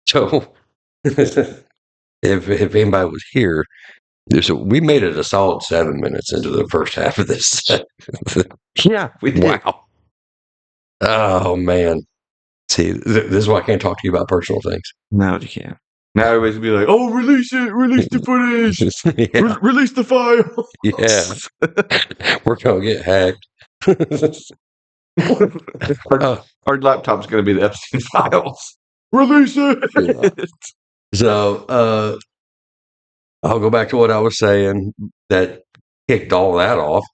So if anybody was here, so we made it a solid 7 minutes into the first half of this. Yeah, we did. Wow. Oh man. See, this is why I can't talk to you about personal things. No, you can't. Now everybody's gonna be like, "Oh, release it! Release the footage! Yeah. Release the file!" Yeah. We're gonna get hacked. Our laptop's gonna be the Epstein files. Release it. Yeah. So I'll go back to what I was saying that kicked all that off.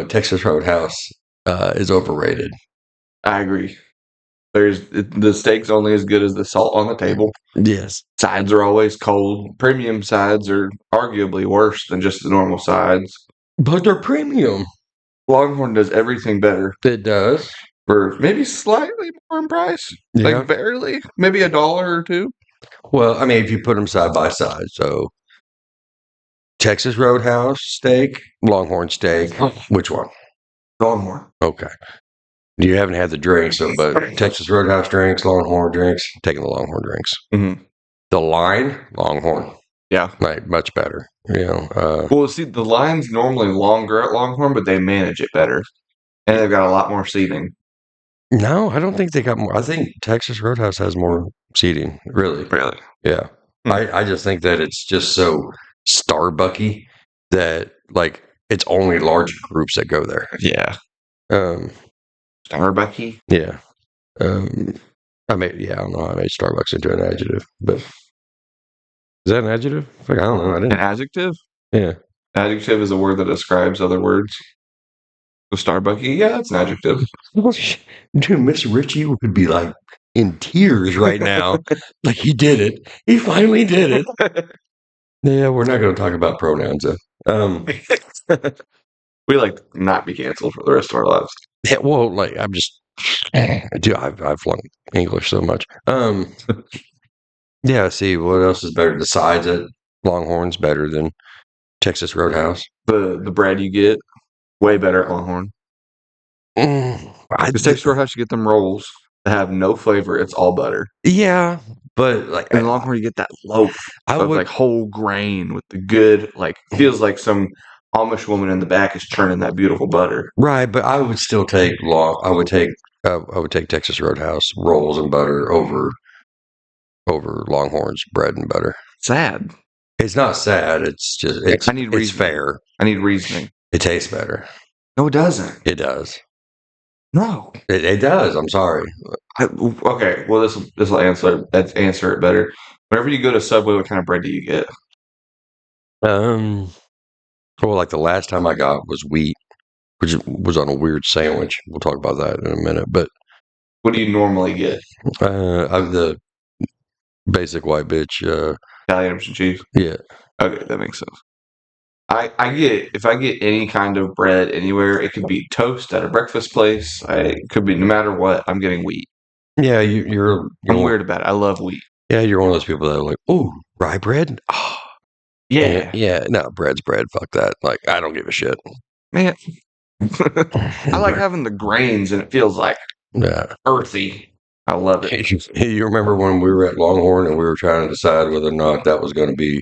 Texas Roadhouse is overrated. I agree. The steak's only as good as the salt on the table. Yes. Sides are always cold. Premium sides are arguably worse than just the normal sides. But they're premium. Longhorn does everything better. It does. For maybe slightly more in price. Yeah. Like barely. Maybe $1 or $2. Well, I mean, if you put them side by side. So Texas Roadhouse steak, Longhorn steak. Which one? Longhorn. Okay. You haven't had the drinks, but Texas Roadhouse drinks, Longhorn drinks, taking the Longhorn drinks. Mm-hmm. The line, Longhorn. Yeah. Right, much better. You know. Well, see, the line's normally longer at Longhorn, but they manage it better. And they've got a lot more seating. No, I don't think they got more. I think Texas Roadhouse has more seating. Really? Really? Yeah. I just think that it's just so Starbucky that, like, it's only large groups that go there. Yeah. Starbucky? Yeah. I don't know how I made Starbucks into an adjective, but is that an adjective? I don't know. I didn't. An adjective? Yeah. Adjective is a word that describes other words. So Starbucky, yeah, that's an adjective. Dude, Miss Ritchie would be like in tears right now. Like, he did it. He finally did it. Yeah, we're not going to talk about pronouns though. We like not be canceled for the rest of our lives. Yeah, well, like I'm just, dude, I've learned English so much. Yeah. See, what else is better besides it? Longhorn's better than Texas Roadhouse. The bread you get way better at Longhorn. Because Texas Roadhouse, you get them rolls that have no flavor. It's all butter. Yeah, but like in Longhorn, you get that loaf of like whole grain with the good, like feels like some Amish woman in the back is churning that beautiful butter. Right, but I would still take I would take Texas Roadhouse rolls and butter over Longhorn's bread and butter. Sad. It's not sad. It's just it's fair. I need reasoning. It tastes better. No, it doesn't. It does. No, it does. I'm sorry. Okay, well this will answer it better. Whenever you go to Subway, what kind of bread do you get? Well, like the last time I got was wheat, which was on a weird sandwich. We'll talk about that in a minute. But what do you normally get? I'm the basic white bitch. Italian and cheese. Yeah. Okay, that makes sense. If I get any kind of bread anywhere, it could be toast at a breakfast place. It could be no matter what. I'm getting wheat. Yeah, you're I'm weird about it. I love wheat. Yeah, you're one of those people that are like, oh, rye bread. Oh. Yeah. Yeah. No, bread's bread. Fuck that. Like, I don't give a shit. Man, I like having the grains, and it feels like earthy. I love it. You remember when we were at Longhorn and we were trying to decide whether or not that was going to be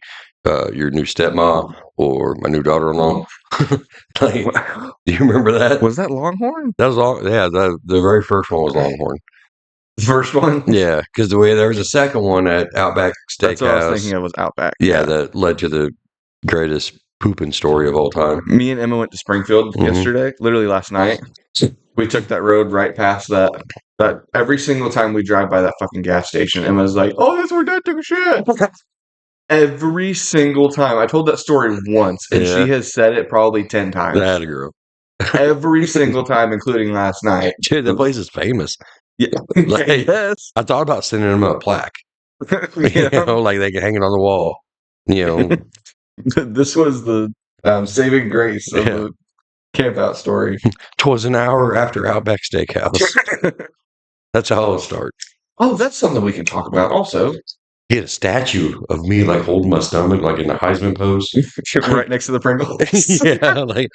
your new stepmom or my new daughter-in-law? Like, do you remember that? Was that Longhorn? That was all. Yeah, the very first one was Longhorn. The first one? Yeah, because there was a second one at Outback Steakhouse. That's what I was thinking of was Outback. Yeah, that led to the greatest pooping story of all time. Me and Emma went to Springfield yesterday, literally last night. We took that road right past that every single time we drive by that fucking gas station, Emma's like, oh, that's where Dad took a shit. Every single time. I told that story once, and she has said it probably 10 times. That girl. Every single time, including last night. Dude, the place is famous. Yeah. Like, yes. I thought about sending them a plaque. You know, like they can hang it on the wall. You know. This was the saving grace of the camp out story. 'Twas an hour after Outback Steakhouse. That's how it'll start. Oh, that's something we can talk about also. Get a statue of me like holding my stomach like in the Heisman pose. Right next to the Pringles. Yeah, like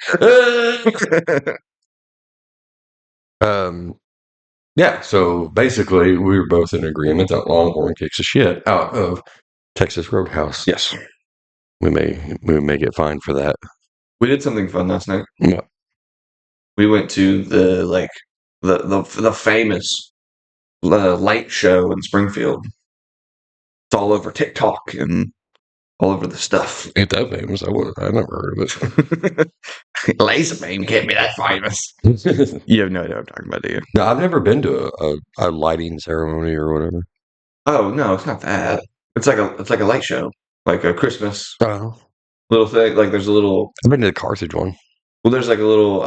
Yeah, so basically, we were both in agreement that Longhorn kicks the shit out of Texas Roadhouse. Yes. We may get fined for that. We did something fun last night. Yeah. We went to the famous light show in Springfield. It's all over TikTok and all over the stuff. Ain't that famous? I never heard of it. Laser beam can't be that famous. You have no idea what I'm talking about, do you? No, I've never been to a lighting ceremony or whatever. Oh no, it's not that. It's like a light show, like a Christmas Oh, little thing. Like there's a little. I've been to the Carthage one. Well, there's like a little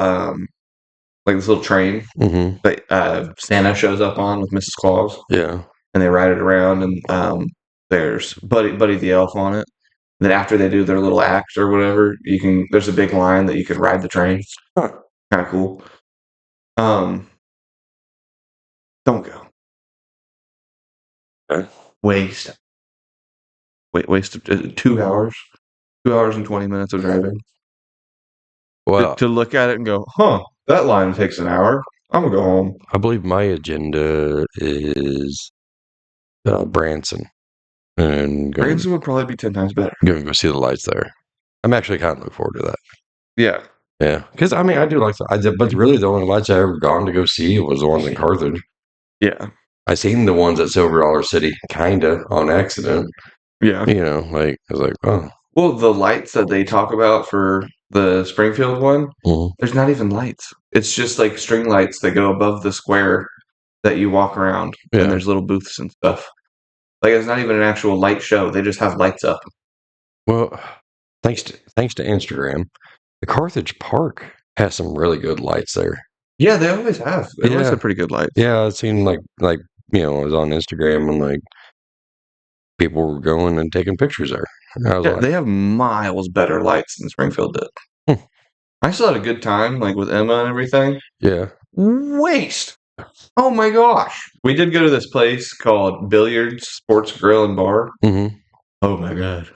like this little train Mm-hmm. that Santa shows up on with Mrs. Claus, Yeah. and they ride it around, and there's Buddy the Elf on it. And then after they do their little act or whatever, there's a big line that you can ride the train. Huh. Kind of cool. Don't go. Okay. Waste of 2 hours. 2 hours and 20 minutes of driving. Well, To look at it and go, huh, that line takes an hour. I'm going to go home. I believe my agenda is Branson. And Branson would probably be 10 times better. Going to go see the lights there. I'm actually kind of looking forward to that. Yeah. Yeah. Because, I mean, I do like but really the only lights I ever gone to go see was the ones in Carthage. Yeah. I seen the ones at Silver Dollar City, kind of, on accident. Yeah. You know, like, I was like, oh. Well, the lights that they talk about for the Springfield one, there's not even lights. It's just like string lights that go above the square that you walk around. Yeah. And there's little booths and stuff. Like, it's not even an actual light show. They just have lights up. Well, thanks to Instagram, the Carthage Park has some really good lights there. Yeah, they always have. They always have pretty good lights. Yeah, I've seen like you know, I was on Instagram and like people were going and taking pictures there. I was like, they have miles better lights than Springfield did. I still had a good time, like with Emma and everything. Yeah. Waste. Oh my gosh. We did go to this place called Billiards Sports Grill and Bar. Mm-hmm. Oh my god.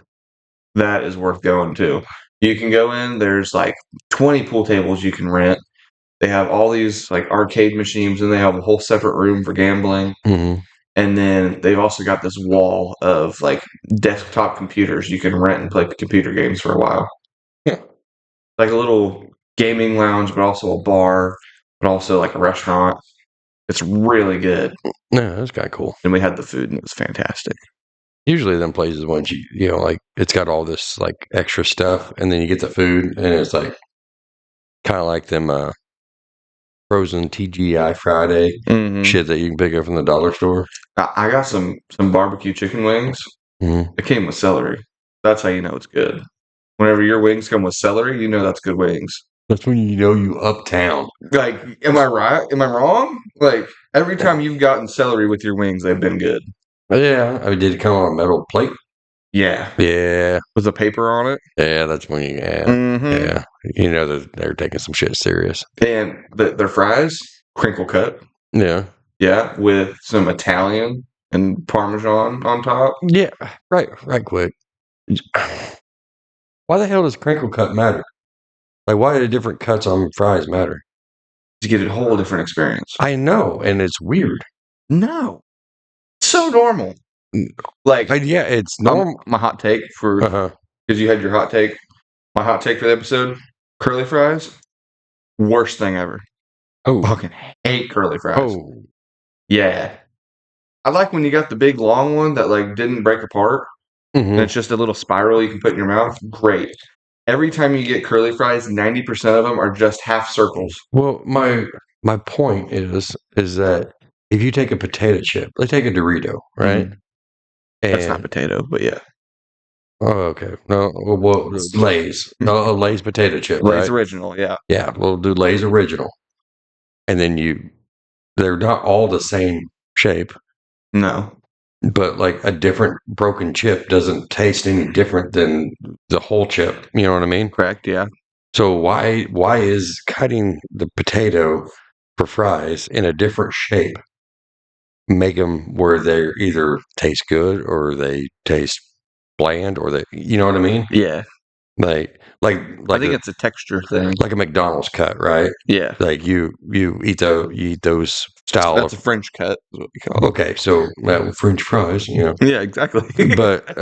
That is worth going to. You can go in, there's like 20 pool tables you can rent. They have all these like arcade machines, and they have a whole separate room for gambling. Mm-hmm. And then they've also got this wall of like desktop computers you can rent and play computer games for a while. Yeah. Like a little gaming lounge, but also a bar, but also like a restaurant. It's really good. Yeah, that's kind of cool. And we had the food, and it was fantastic. Usually them places, once you know, like it's got all this like extra stuff, and then you get the food, and it's like kind of like them frozen TGI Friday shit that you can pick up from the dollar store. I got some barbecue chicken wings. Mm-hmm. It came with celery. That's how you know it's good. Whenever your wings come with celery, you know that's good wings. That's when you know you uptown. Like, am I right? Am I wrong? Like, every time you've gotten celery with your wings, they've been good. Yeah. I mean, did it come on a metal plate? Yeah. Yeah. With the paper on it? Yeah, that's when you, yeah. You know they're taking some shit serious. And their fries, crinkle cut. Yeah. Yeah, with some Italian and Parmesan on top. Yeah, right quick. Why the hell does crinkle cut matter? Like, why do different cuts on fries matter? To get a whole different experience. I know, and it's weird. No. So normal. Like, yeah, it's normal. My hot take for, because you had your hot take. My hot take for the episode, curly fries, worst thing ever. Oh. Fucking hate curly fries. Oh. Yeah. I like when you got the big long one that like didn't break apart. Mm-hmm. And it's just a little spiral you can put in your mouth. Great. Every time you get curly fries, 90% of them are just half circles. Well, my point is that if you take a potato chip, let's take a Dorito, right? Mm-hmm. That's not potato, but yeah. Oh, okay. No, well, Lay's. No, a Lay's potato chip, Lay's original, yeah. Yeah, we'll do Lay's original. And then they're not all the same shape. No. But like a different broken chip doesn't taste any different than the whole chip. You know what I mean? Correct, yeah. So why is cutting the potato for fries in a different shape make them where they either taste good or they taste bland or you know what I mean? Yeah. I think it's a texture thing. like a McDonald's cut, right? Yeah, Like you eat those style. That's a French cut. Is what we call it. Okay, so French fries, Yeah, exactly. but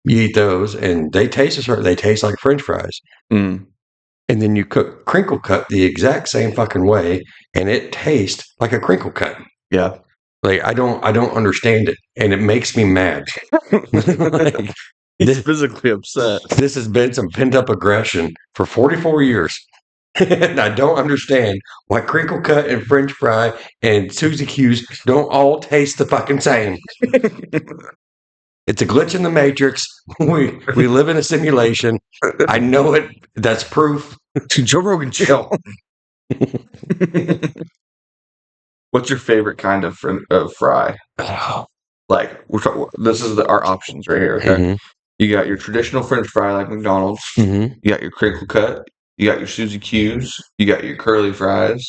you eat those, and they taste they taste like French fries. Mm. And then you cook crinkle cut the exact same fucking way, and it tastes like a crinkle cut. Yeah. Like I don't understand it, and it makes me mad. Like, He's physically upset. This has been some pent up aggression for 44 years. And I don't understand why crinkle cut and French fry and Susie Q's don't all taste the fucking same. It's a glitch in the matrix. We live in a simulation. I know it. That's proof. Joe Rogan, chill. What's your favorite kind of fry? Like we're talking. This is our options right here. Okay, Mm-hmm. You got your traditional French fry like McDonald's. Mm-hmm. You got your crinkle cut. You got your Susie Q's. You got your curly fries,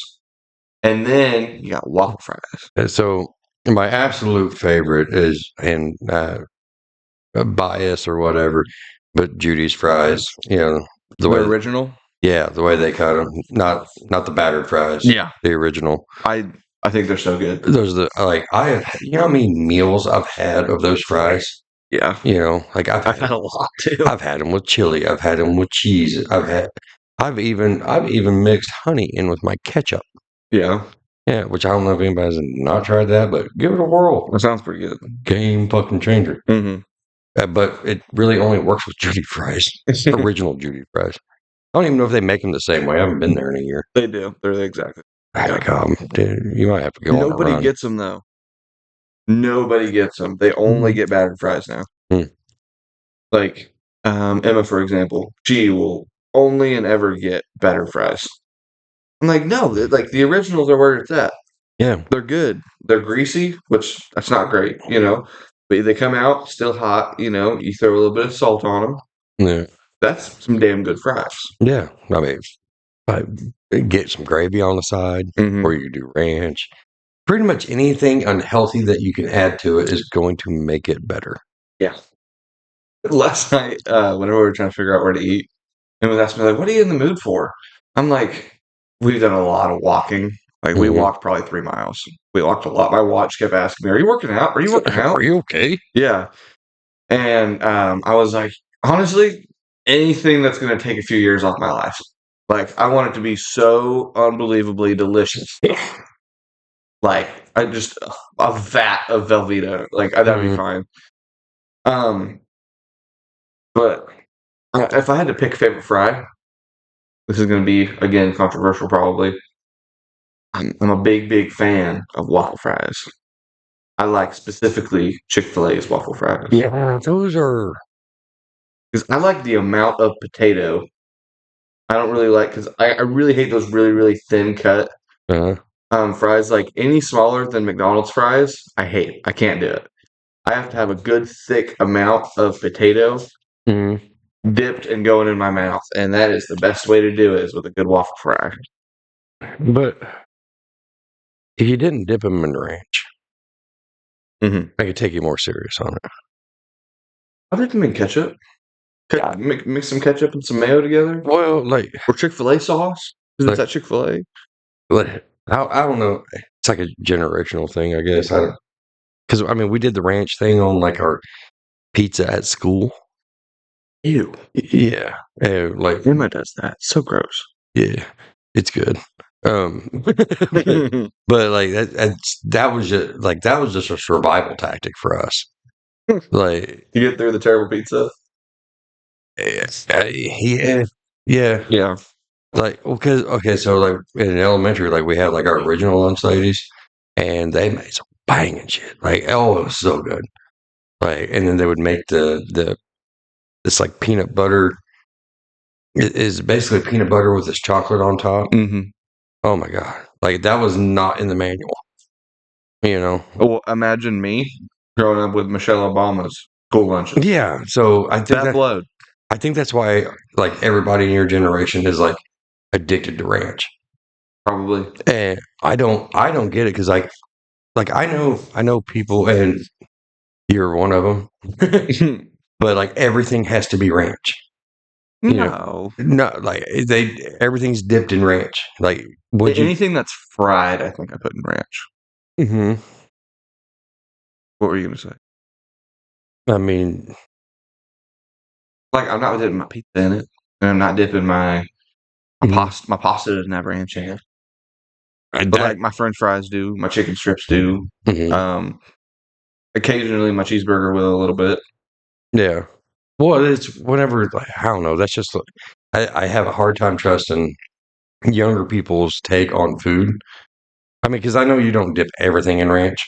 and then you got waffle fries. So my absolute favorite is, and a bias or whatever, but Judy's fries. The way original. Yeah, the way they cut them, not the battered fries. Yeah, the original. I think they're so good. Those are I have. How many meals I've had of those fries? Yeah, like I've had a lot too. I've had them with chili. I've had them with cheese. I've even mixed honey in with my ketchup. Yeah. Yeah, which I don't know if anybody's not tried that, but give it a whirl. That sounds pretty good. Game fucking changer. Mm-hmm. But it really only works with Judy fries. Original Judy fries. I don't even know if they make them the same way. I haven't been there in a year. They do. They're exactly. Dude, you might have to go. Nobody gets them though. Nobody gets them. They only get battered fries now. Mm. Like Emma, for example, she will only and ever get battered fries. I'm like, no, like the originals are where it's at. Yeah, they're good. They're greasy, which that's not great, but they come out still hot. You throw a little bit of salt on them. Yeah, that's some damn good fries. Yeah, I mean, get some gravy on the side, or you do ranch. Pretty much anything unhealthy that you can add to it is going to make it better. Yeah. Last night, whenever we were trying to figure out where to eat, and was asking me like, "What are you in the mood for?" I'm like, "We've done a lot of walking. Like we walked probably 3 miles. We walked a lot. My watch kept asking me, "Are you working out? Are you working out? Are you okay?" Yeah. And I was like, honestly, anything that's going to take a few years off my life. Like I want it to be so unbelievably delicious. Like I just a vat of Velveeta. Like that'd be fine. But if I had to pick a favorite fry, this is going to be again controversial probably. I'm a big fan of waffle fries. I like specifically Chick-fil-A's waffle fries. Yeah, those are because I like the amount of potato. I don't really like because I really hate those really thin cut fries. Like any smaller than McDonald's fries, I hate. I can't do it. I have to have a good thick amount of potato dipped and going in my mouth, and that is the best way to do it is with a good waffle fry. But if you didn't dip them in ranch, I could take you more serious on it. I dip them in ketchup. Mix some ketchup and some mayo together. Well, or Chick-fil-A sauce. Is that Chick-fil-A? I don't know. It's like a generational thing, I guess. Because I mean, we did the ranch thing on like our pizza at school. Ew. Yeah. Like Emma does that. So gross. Yeah, it's good. But like that was just a survival tactic for us. Like you get through the terrible pizza. Yeah. Like so like in elementary, like we had like our original lunch ladies, and they made some banging shit. Like it was so good. Like and then they would make this like peanut butter. It is basically peanut butter with this chocolate on top. Oh my god! Like that was not in the manual. Well, imagine me growing up with Michelle Obama's school lunches. Yeah, so I think that's why like everybody in your generation is like addicted to ranch. Probably. And I don't get it because like I know people, and you're one of them. But like everything has to be ranch. No. Like everything's dipped in ranch. Like anything that's fried, I think I put in ranch. Mm-hmm. What were you gonna say? I mean, like I'm not dipping my pizza in it, and I'm not dipping my pasta. My pasta doesn't have ranch in it. But like my French fries do, my chicken strips do. Occasionally my cheeseburger will a little bit. Yeah. Well, it's whenever, like, I don't know. That's just, I have a hard time trusting younger people's take on food. I mean, because I know you don't dip everything in ranch,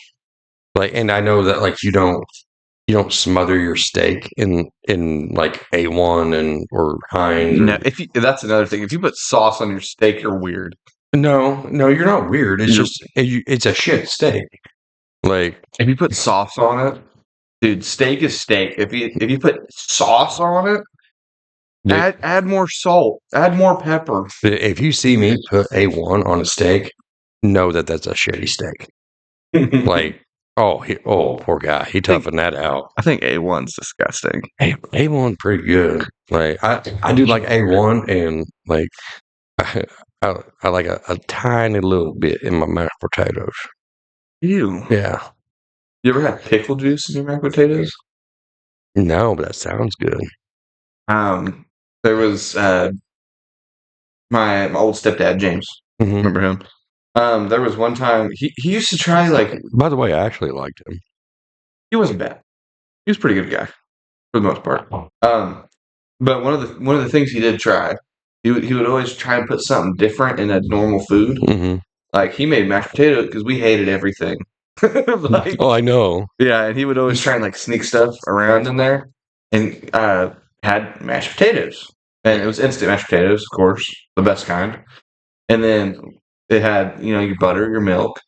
and I know that like you don't smother your steak in like A1 or Heinz. No, that's another thing. If you put sauce on your steak, you're weird. No, you're not weird. It's just it's a shit steak. Like if you put sauce on it, dude, steak is steak. If you put sauce on it, add more salt, add more pepper. If you see me put A1 on a steak, know that that's a shitty steak. Like, poor guy, he toughened that out. I think A1's disgusting. A1's pretty good. Like I do like A1, and like I like a tiny little bit in my mashed potatoes. Ew. Yeah. You ever had pickle juice in your mashed potatoes? No, but that sounds good. There was my old stepdad, James. Remember him? There was one time he used to try, like. By the way, I actually liked him. He wasn't bad. He was a pretty good guy for the most part. But one of the things he did try, he would always try and put something different in a normal food. Like he made mashed potatoes because we hated everything. Like, I know. Yeah, and he would always try and like sneak stuff around in there, and had mashed potatoes, and it was instant mashed potatoes, of course, the best kind. And then it had your butter, your milk,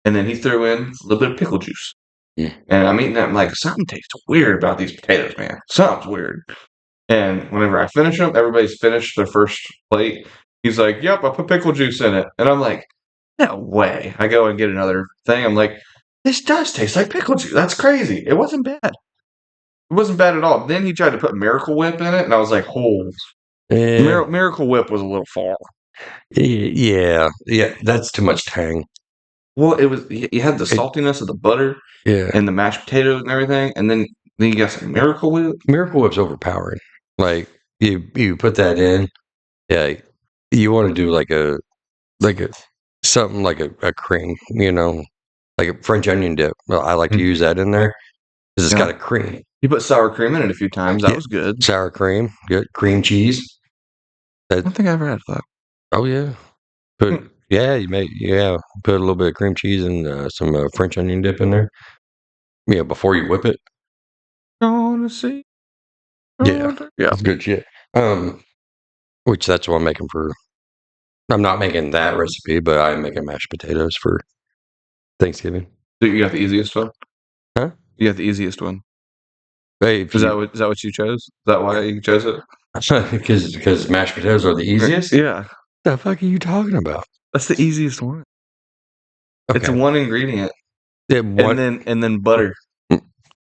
and then he threw in a little bit of pickle juice. And I'm eating that, I'm like, something tastes weird about these potatoes, man. Something's weird. And whenever I finish them, everybody's finished their first plate. He's like, "Yep, I put pickle juice in it," and I'm like, "No way!" I go and get another thing. I'm like, "This does taste like pickle juice. That's crazy. It wasn't bad. It wasn't bad at all." Then he tried to put Miracle Whip in it, and I was like, "Oh, Miracle Whip was a little far." Yeah, that's too much tang. Well, it was. You had the saltiness of the butter, and the mashed potatoes and everything, and then you got some Miracle Whip. Miracle Whip's overpowering. Like you put that in, yeah. You want to do like a something like a cream, like a French onion dip. Well, I like to use that in there because it's got a cream. You put sour cream in it a few times. That was good. Sour cream, good. Cream cheese. I don't think I ever had that. Oh yeah. Put a little bit of cream cheese and some French onion dip in there. Yeah, before you whip it. Gonna see. Yeah, that's good shit. Which that's what I'm making for. I'm not making that recipe, but I'm making mashed potatoes for Thanksgiving. So you got the easiest one? Huh? You got the easiest one. Hey, is that what you chose? Is that why you chose it? Because mashed potatoes are the easiest? Yeah. The fuck are you talking about? That's the easiest one. Okay. It's one ingredient. And then butter.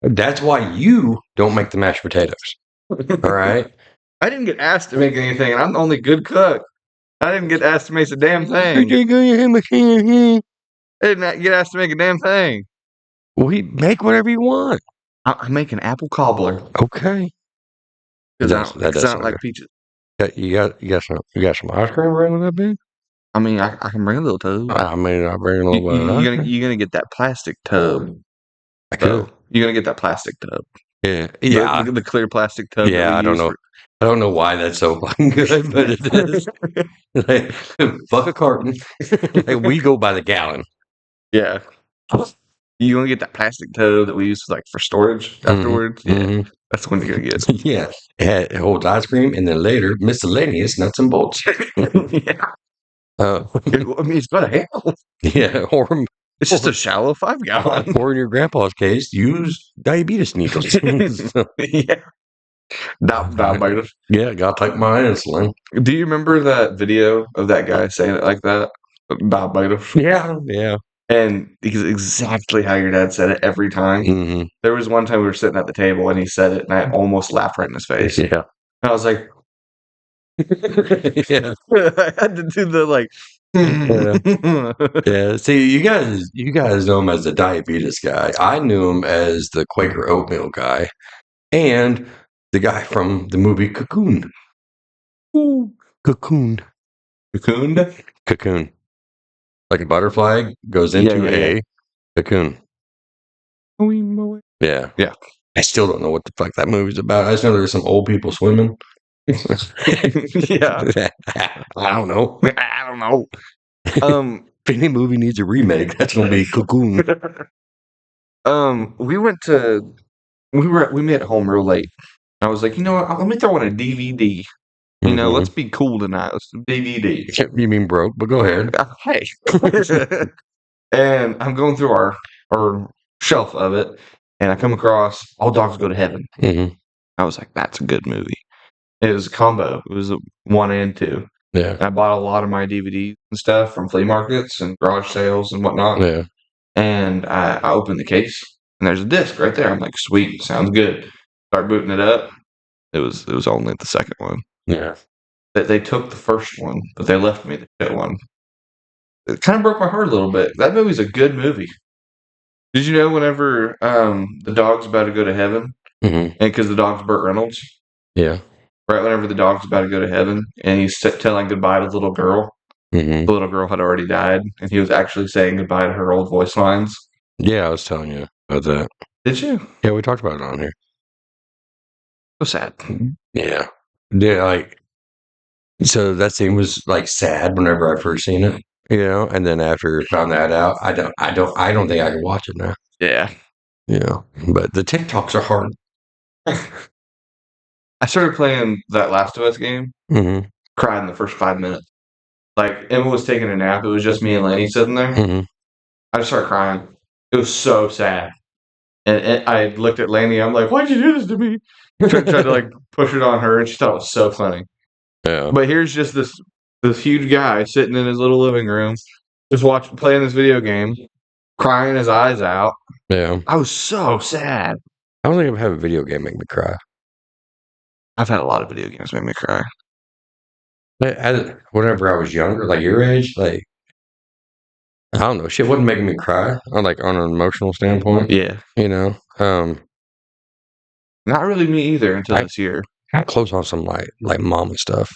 That's why you don't make the mashed potatoes. All right? I didn't get asked to make anything, and I'm the only good cook. I didn't get asked to make a damn thing. I didn't get asked to make a damn thing. We make whatever you want. I make an apple cobbler. Okay. Because I don't like peaches. You got some ice cream bringing that big? I mean, I can bring a little tub. I mean, I bring a little bit. You're gonna get that plastic tub. I could. You're gonna get that plastic tub. Yeah. The clear plastic tub. Yeah, I don't know. I don't know why that's so fucking good, but it is. Like, fuck a carton. Like, we go by the gallon. Yeah. You gonna get that plastic tub that we use for storage afterwards? Yeah. That's the one you're gonna get. Yeah. It holds ice cream and then later miscellaneous nuts and bolts. Yeah. I mean, it's got a handle. Yeah. It's just a shallow 5-gallon. Or in your grandpa's case, use diabetes needles. Yeah. Diabetes. Yeah, gotta take my insulin. Do you remember that video of that guy saying it like that? Diabetes. Yeah. And because exactly how your dad said it every time. There was one time we were sitting at the table and he said it, and I almost laughed right in his face. Yeah. And I was like, Yeah. I had to do the like. Yeah. See, you guys know him as the diabetes guy. I knew him as the Quaker oatmeal guy and the guy from the movie Cocoon. Ooh, Cocoon. Cocoon? Cocoon. Like a butterfly goes Yeah, into yeah, a cocoon. Yeah. Yeah. I still don't know what the fuck that movie's about. I just know there's some old people swimming. Yeah. I don't know. I don't know. If any movie needs a remake, that's gonna be Cocoon. We made it home real late. I was like, you know what? Let me throw in a DVD. You know, let's be cool tonight. Let's do DVD. You mean broke? But go ahead. Hey. And I'm going through our shelf of it, and I come across All Dogs Go to Heaven. Mm-hmm. I was like, that's a good movie. It was a combo. It was a 1 and 2. Yeah. And I bought a lot of my DVDs and stuff from flea markets and garage sales and whatnot. Yeah. And I opened the case, and there's a disc right there. I'm like, sweet, sounds good. Start booting it up. It was only the second one. Yeah. They took the first one, but they left me the shit one. It kind of broke my heart a little bit. That movie's a good movie. Did you know whenever the dog's about to go to heaven, Mm-hmm. and because the dog's Burt Reynolds, Yeah. right whenever the dog's about to go to heaven, and he's telling goodbye to the little girl, Mm-hmm. the little girl had already died, and he was actually saying goodbye to her old voice lines. Yeah, I was telling you about that. Did you? Yeah, we talked about it on here. So sad. Yeah. Yeah, like so that scene was like sad whenever I first seen it. You know, and then after I found that out, I don't think I could watch it now. Yeah. You know. But the TikToks are hard. I started playing that Last of Us game. Mm-hmm. Cried in the first 5 minutes. Like Emma was taking a nap. It was just me and Lenny sitting there. Mm-hmm. I just started crying. It was so sad. And I looked at Laney. I'm like, "Why'd you do this to me?" Tried to like push it on her, and she thought it was so funny. Yeah. But here's just this huge guy sitting in his little living room, just playing this video game, crying his eyes out. Yeah. I was so sad. I don't think I've had a video game make me cry. I've had a lot of video games make me cry. Whenever I was younger, like your age, like I don't know, shit wasn't making me cry on an emotional standpoint. Yeah. You know, Not really me either until this year. got close on some like mama stuff.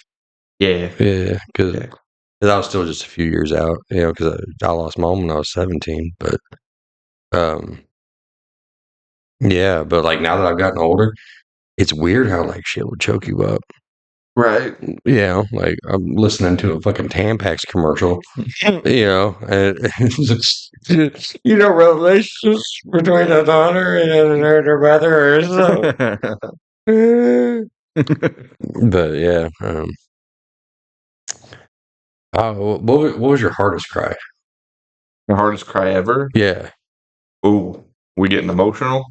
Yeah. Yeah, because I was still just a few years out. You know, because I lost mom when I was 17. But yeah, but like now that I've gotten older, it's weird how like shit would choke you up. Right. You know, like I'm listening to a fucking Tampax commercial, you know, and you know, relationships between a daughter and her brother or something. But yeah, what was your hardest cry? The hardest cry ever? Yeah. Ooh, we getting emotional?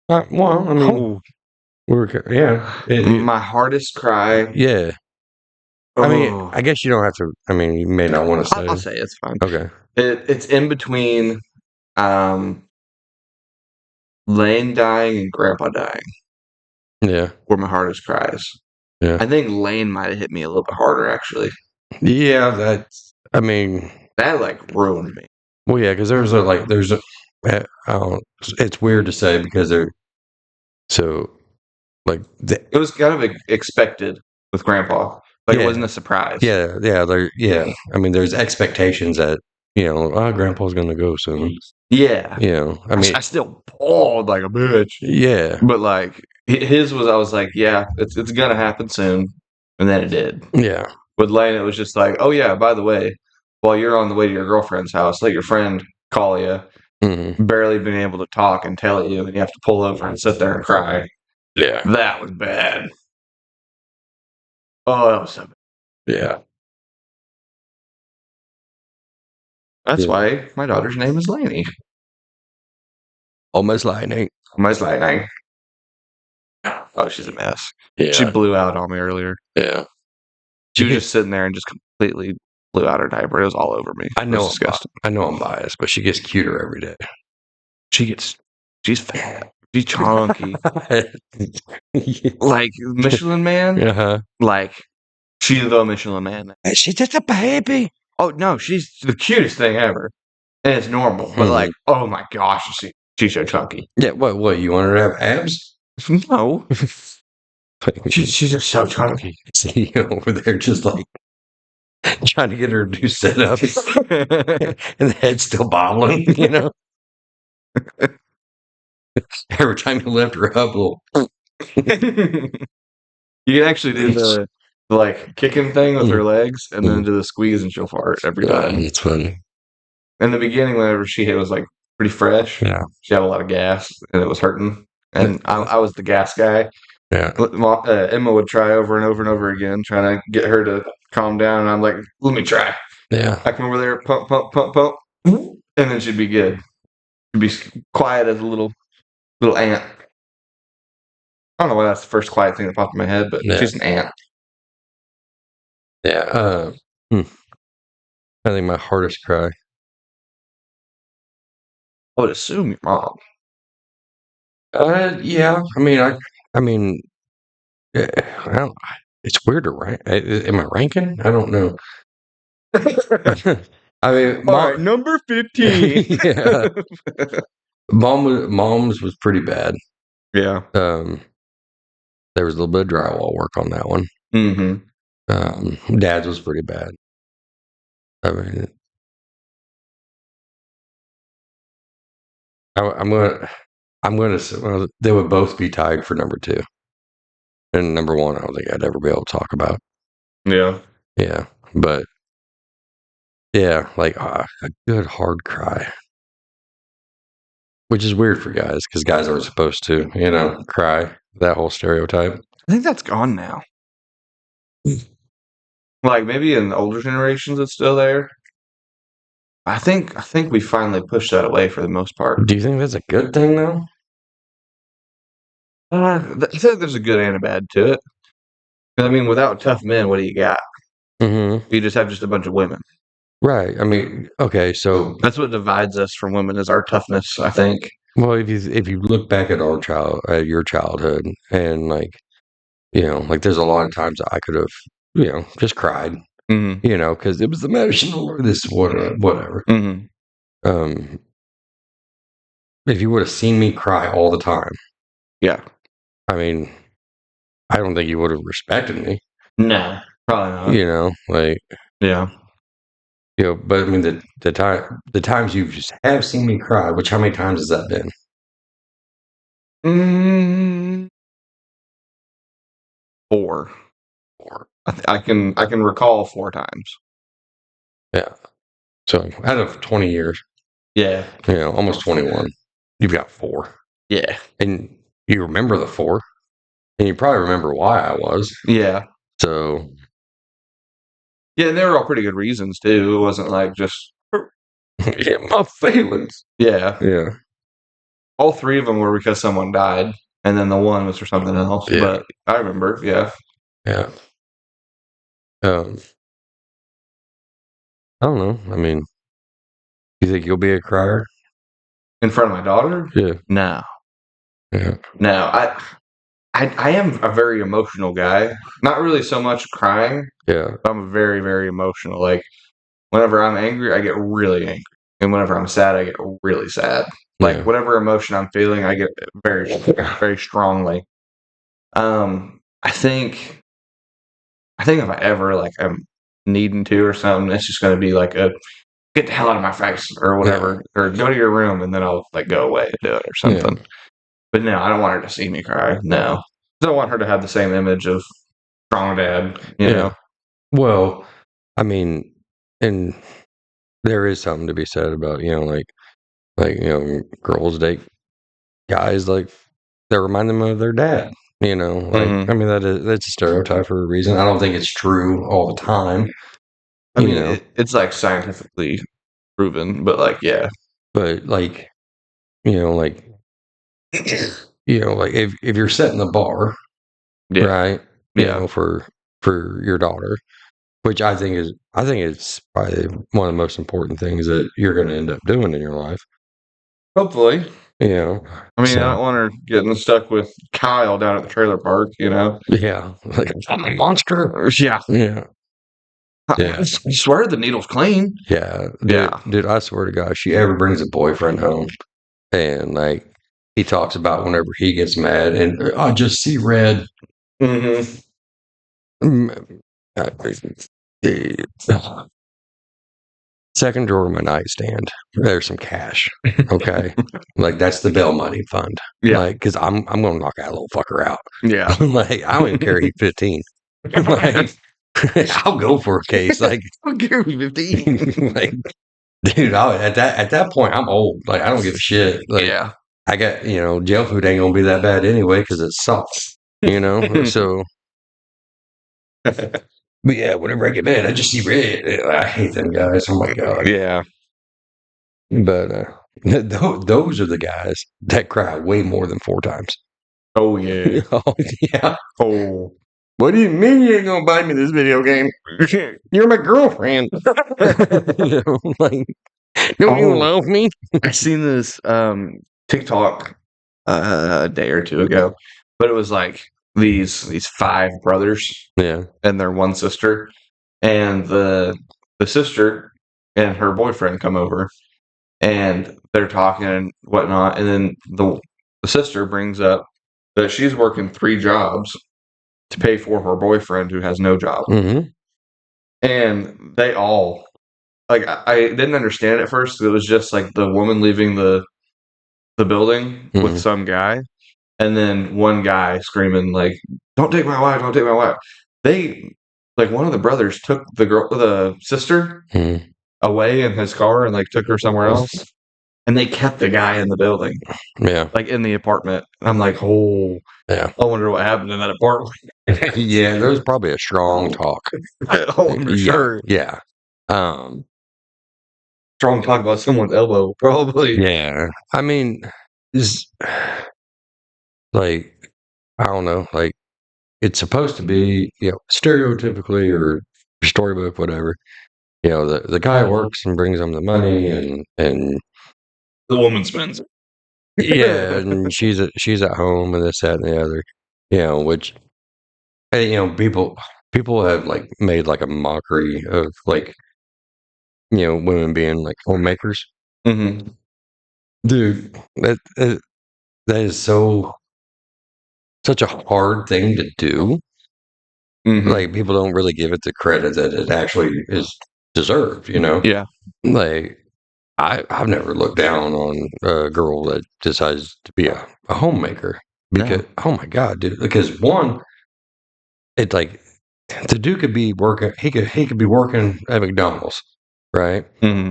Well, I mean, my hardest cry. Yeah. I mean, I guess you don't have to. I mean, you may not want to say. I'll say it's fine. Okay. It's in between Lane dying and Grandpa dying. Yeah. Were my hardest cries. Yeah. I think Lane might have hit me a little bit harder, actually. Yeah, I mean, that like ruined me. Well, yeah, because it's weird to say because it was kind of expected with Grandpa. Like it wasn't a surprise. Yeah. I mean, there's expectations that Grandpa's going to go soon. Yeah. You know, I mean, I still bawled like a bitch. Yeah. But like his was, I was like, yeah, it's gonna happen soon, and then it did. Yeah. With Lane, it was just like, oh yeah, by the way, while you're on the way to your girlfriend's house, let your friend call you. Mm-hmm. Barely been able to talk and tell you, and you have to pull over and sit there and cry. Yeah. That was bad. Oh, that was so bad. Yeah. That's why my daughter's name is Lainey. Almost Lightning. Almost Lightning. Oh, she's a mess. Yeah. She blew out on me earlier. Yeah. She was just sitting there and just completely blew out her diaper. It was all over me. I know. Disgusting. I know I'm biased, but she gets cuter every day. She's fat. She's chunky. Like Michelin Man. Uh-huh. Like She's the Michelin Man. She's just a baby. Oh no, she's the cutest thing ever, and it's normal. But like, oh my gosh, she's so chunky. Yeah, what? You want her to have abs? No, she's just so chunky. See you over there, just like trying to get her to do sit-ups, and the head's still bobbling. You know, every time you lift her up, a little. You can actually do the like kicking thing with her legs, and then do the squeeze, and she'll fart every time. It's funny. In the beginning, whenever she was like pretty fresh, she had a lot of gas, and it was hurting. And I was the gas guy. Yeah. Emma would try over and over and over again, trying to get her to calm down. And I'm like, let me try. Yeah. I come over there, pump, pump, pump, pump, and then she'd be good. She'd be quiet as a little ant. I don't know why that's the first quiet thing that popped in my head, but she's an ant. Yeah. I think my hardest cry. I would assume your mom. Yeah. I mean, I don't. It's weird to rank. Am I ranking? I don't know. I mean, all right, number 15. Yeah. Mom's was pretty bad. Yeah. There was a little bit of drywall work on that one. Mm-hmm. Dad's was pretty bad. I mean, I'm gonna say, well, they would both be tied for number 2. And number 1, I don't think I'd ever be able to talk about. Yeah. Yeah. But yeah, like a good hard cry. Which is weird for guys, because guys aren't supposed to, cry. That whole stereotype. I think that's gone now. Like maybe in the older generations it's still there. I think we finally pushed that away for the most part. Do you think that's a good thing though? I think there's a good and a bad to it. I mean, without tough men, what do you got? Mm-hmm. You just have a bunch of women. Right. I mean, okay, so that's what divides us from women is our toughness, I think. Well, if you look back at your childhood, and like there's a lot of times I could have just cried, because it was emotional or this whatever. Mm-hmm. If you would have seen me cry all the time, yeah, I mean, I don't think you would have respected me. No, probably not. Yeah. But I mean, the times you just have seen me cry, which how many times has that been? Four. I can recall 4 times. Yeah. So out of 20 years. Yeah. Almost 21. You've got 4. Yeah. And you remember the 4. And you probably remember why I was. Yeah. So. Yeah, and they were all pretty good reasons too. It wasn't like just yeah, my feelings. Yeah. Yeah. All 3 of them were because someone died, and then the one was for something else. Yeah. But I remember, yeah. Yeah. I don't know. I mean, you think you'll be a crier? In front of my daughter? Yeah. No. Yeah. No, I am a very emotional guy. Not really so much crying. Yeah. But I'm very, very emotional. Like, whenever I'm angry, I get really angry. And whenever I'm sad, I get really sad. Like, whatever emotion I'm feeling, I get very, very strongly. I think if I ever, like, I'm needing to or something, it's just going to be like a get the hell out of my face or whatever. Yeah. Or go to your room and then I'll, like, go away and do it or something. Yeah. But no, I don't want her to see me cry. No. I don't want her to have the same image of strong dad, you know? Well, I mean, and there is something to be said about, girls date guys like that remind them of their dad. I mean, that's a stereotype for a reason. I don't think it's true all the time. I mean, it's like scientifically proven, but like, yeah. But like, like if you're setting the bar, right? For your daughter, which I think it's probably one of the most important things that you're going to end up doing in your life. Hopefully. You know, I mean, I don't want her getting stuck with Kyle down at the trailer park, you know? Yeah, like I'm a monster. Yeah. Yeah, I swear the needle's clean. yeah, Yeah. dude. I swear to God, if she ever brings a boyfriend home, and like he talks about whenever he gets mad, and I just see red. Mm-hmm. Second drawer of my nightstand. There's some cash. Okay, like that's the bail money fund. Yeah. Like, because I'm gonna knock that little fucker out. Yeah. Like, I don't even care. He's 15. Like, I'll go for a case. Like, I'll give you 15. like, dude, at that point, I'm old. Like, I don't give a shit. Like, Yeah. I got jail food ain't gonna be that bad anyway because it sucks. So. But yeah, whenever I get mad, I just see red. I hate them guys. Oh my god. Yeah. But those are the guys that cry way more than 4 times. Oh yeah. Oh yeah. Oh. What do you mean you ain't gonna buy me this video game? You're my girlfriend. Like, don't you love me? I seen this TikTok a day or two ago, but it was like these 5 brothers, Yeah, and their one sister, and the sister and her boyfriend come over, and they're talking and whatnot, and then the sister brings up that she's working 3 jobs to pay for her boyfriend who has no job, and they all like I didn't understand it at first. It was just like the woman leaving the building with some guy, and then one guy screaming like, "Don't take my wife! Don't take my wife!" They like one of the brothers took the sister away in his car and like took her somewhere else, and they kept the guy in the building, like in the apartment. And I'm like, oh, yeah. I wonder what happened in that apartment. Yeah, there was probably a strong talk. Oh, for sure. Yeah. Strong talk about someone's elbow, probably. Yeah. I mean, is like, I don't know, like it's supposed to be, stereotypically or storybook, whatever. The guy works and brings them the money, and The woman spends it. yeah, and she's at home and this, that, and the other. Which people have like made like a mockery of like women being like homemakers. Mm-hmm. Dude, that is such a hard thing to do. Mm-hmm. Like, people don't really give it the credit that it actually is deserved. Yeah. Like, I've never looked down on a girl that decides to be a homemaker because oh my god, dude! Because one, it's like the dude could be working. He could be working at McDonald's, right? Mm-hmm.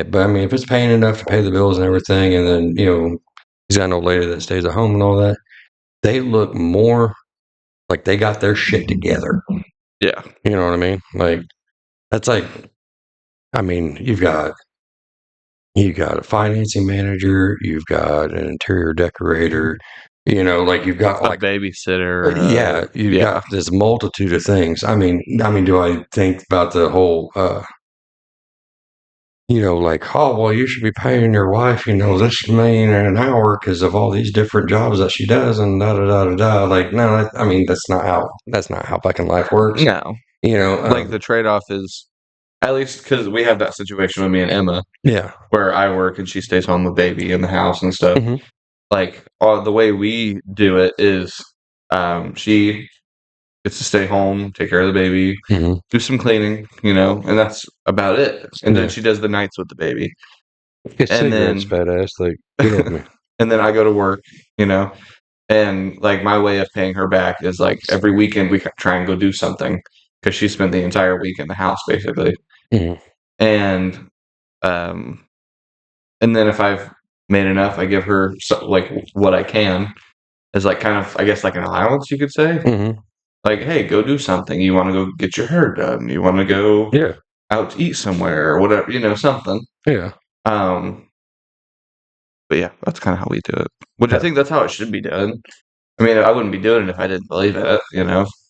But I mean, if it's paying enough to pay the bills and everything, and then he's got an old lady that stays at home and all that, they look more like they got their shit together. Yeah. You know what I mean? Like, that's like, I mean, you've got a financing manager, you've got an interior decorator, like you've got like a babysitter. Yeah, you've got this multitude of things. I mean, do I think about the whole, like, oh, well, you should be paying your wife, this million an hour because of all these different jobs that she does, and da da da da da. Like, no, I mean, that's not how fucking life works. No. Like the trade off is, at least because we have that situation with me and Emma. Yeah. Where I work and she stays home with baby in the house and stuff. Mm-hmm. Like, the way we do it is she gets to stay home, take care of the baby, do some cleaning, and that's about it. And then she does the nights with the baby. And then badass, like, and then I go to work, and like my way of paying her back is like every weekend we try and go do something because she spent the entire week in the house basically. And then if I've made enough, I give her like what I can as like kind of, I guess, like an allowance, you could say. Like, hey, go do something. You want to go get your hair done? You want to go out to eat somewhere or whatever, something. Yeah. But yeah, that's kind of how we do it. Which I think that's how it should be done. I mean, I wouldn't be doing it if I didn't believe it,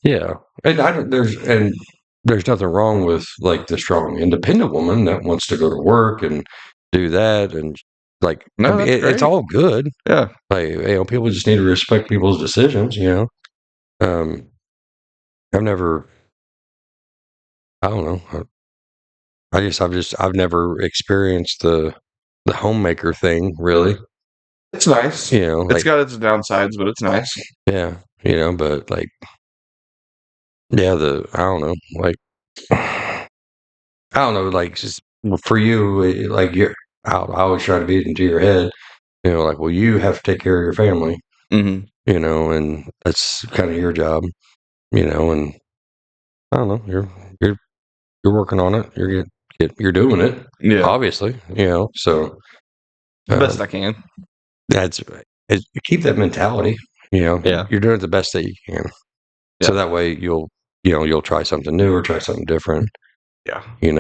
Yeah, and there's nothing wrong with like the strong independent woman that wants to go to work and do that, and Like, No, that's it's great. all good. Yeah. Like, people just need to respect people's decisions. I've never. I don't know. I've never experienced the homemaker thing really. It's nice. It's like, got its downsides, but it's nice. Yeah, but like, yeah, I don't know, like, I don't know, like, just for you, like, I always try to beat it into your head, like, well, you have to take care of your family, mm-hmm. And that's kind of your job, and I don't know, you're working on it, you're doing it, obviously, so the best I can. That's keep that mentality, Yeah. You're doing it the best that you can, so that way you'll try something new or try something different. Yeah. I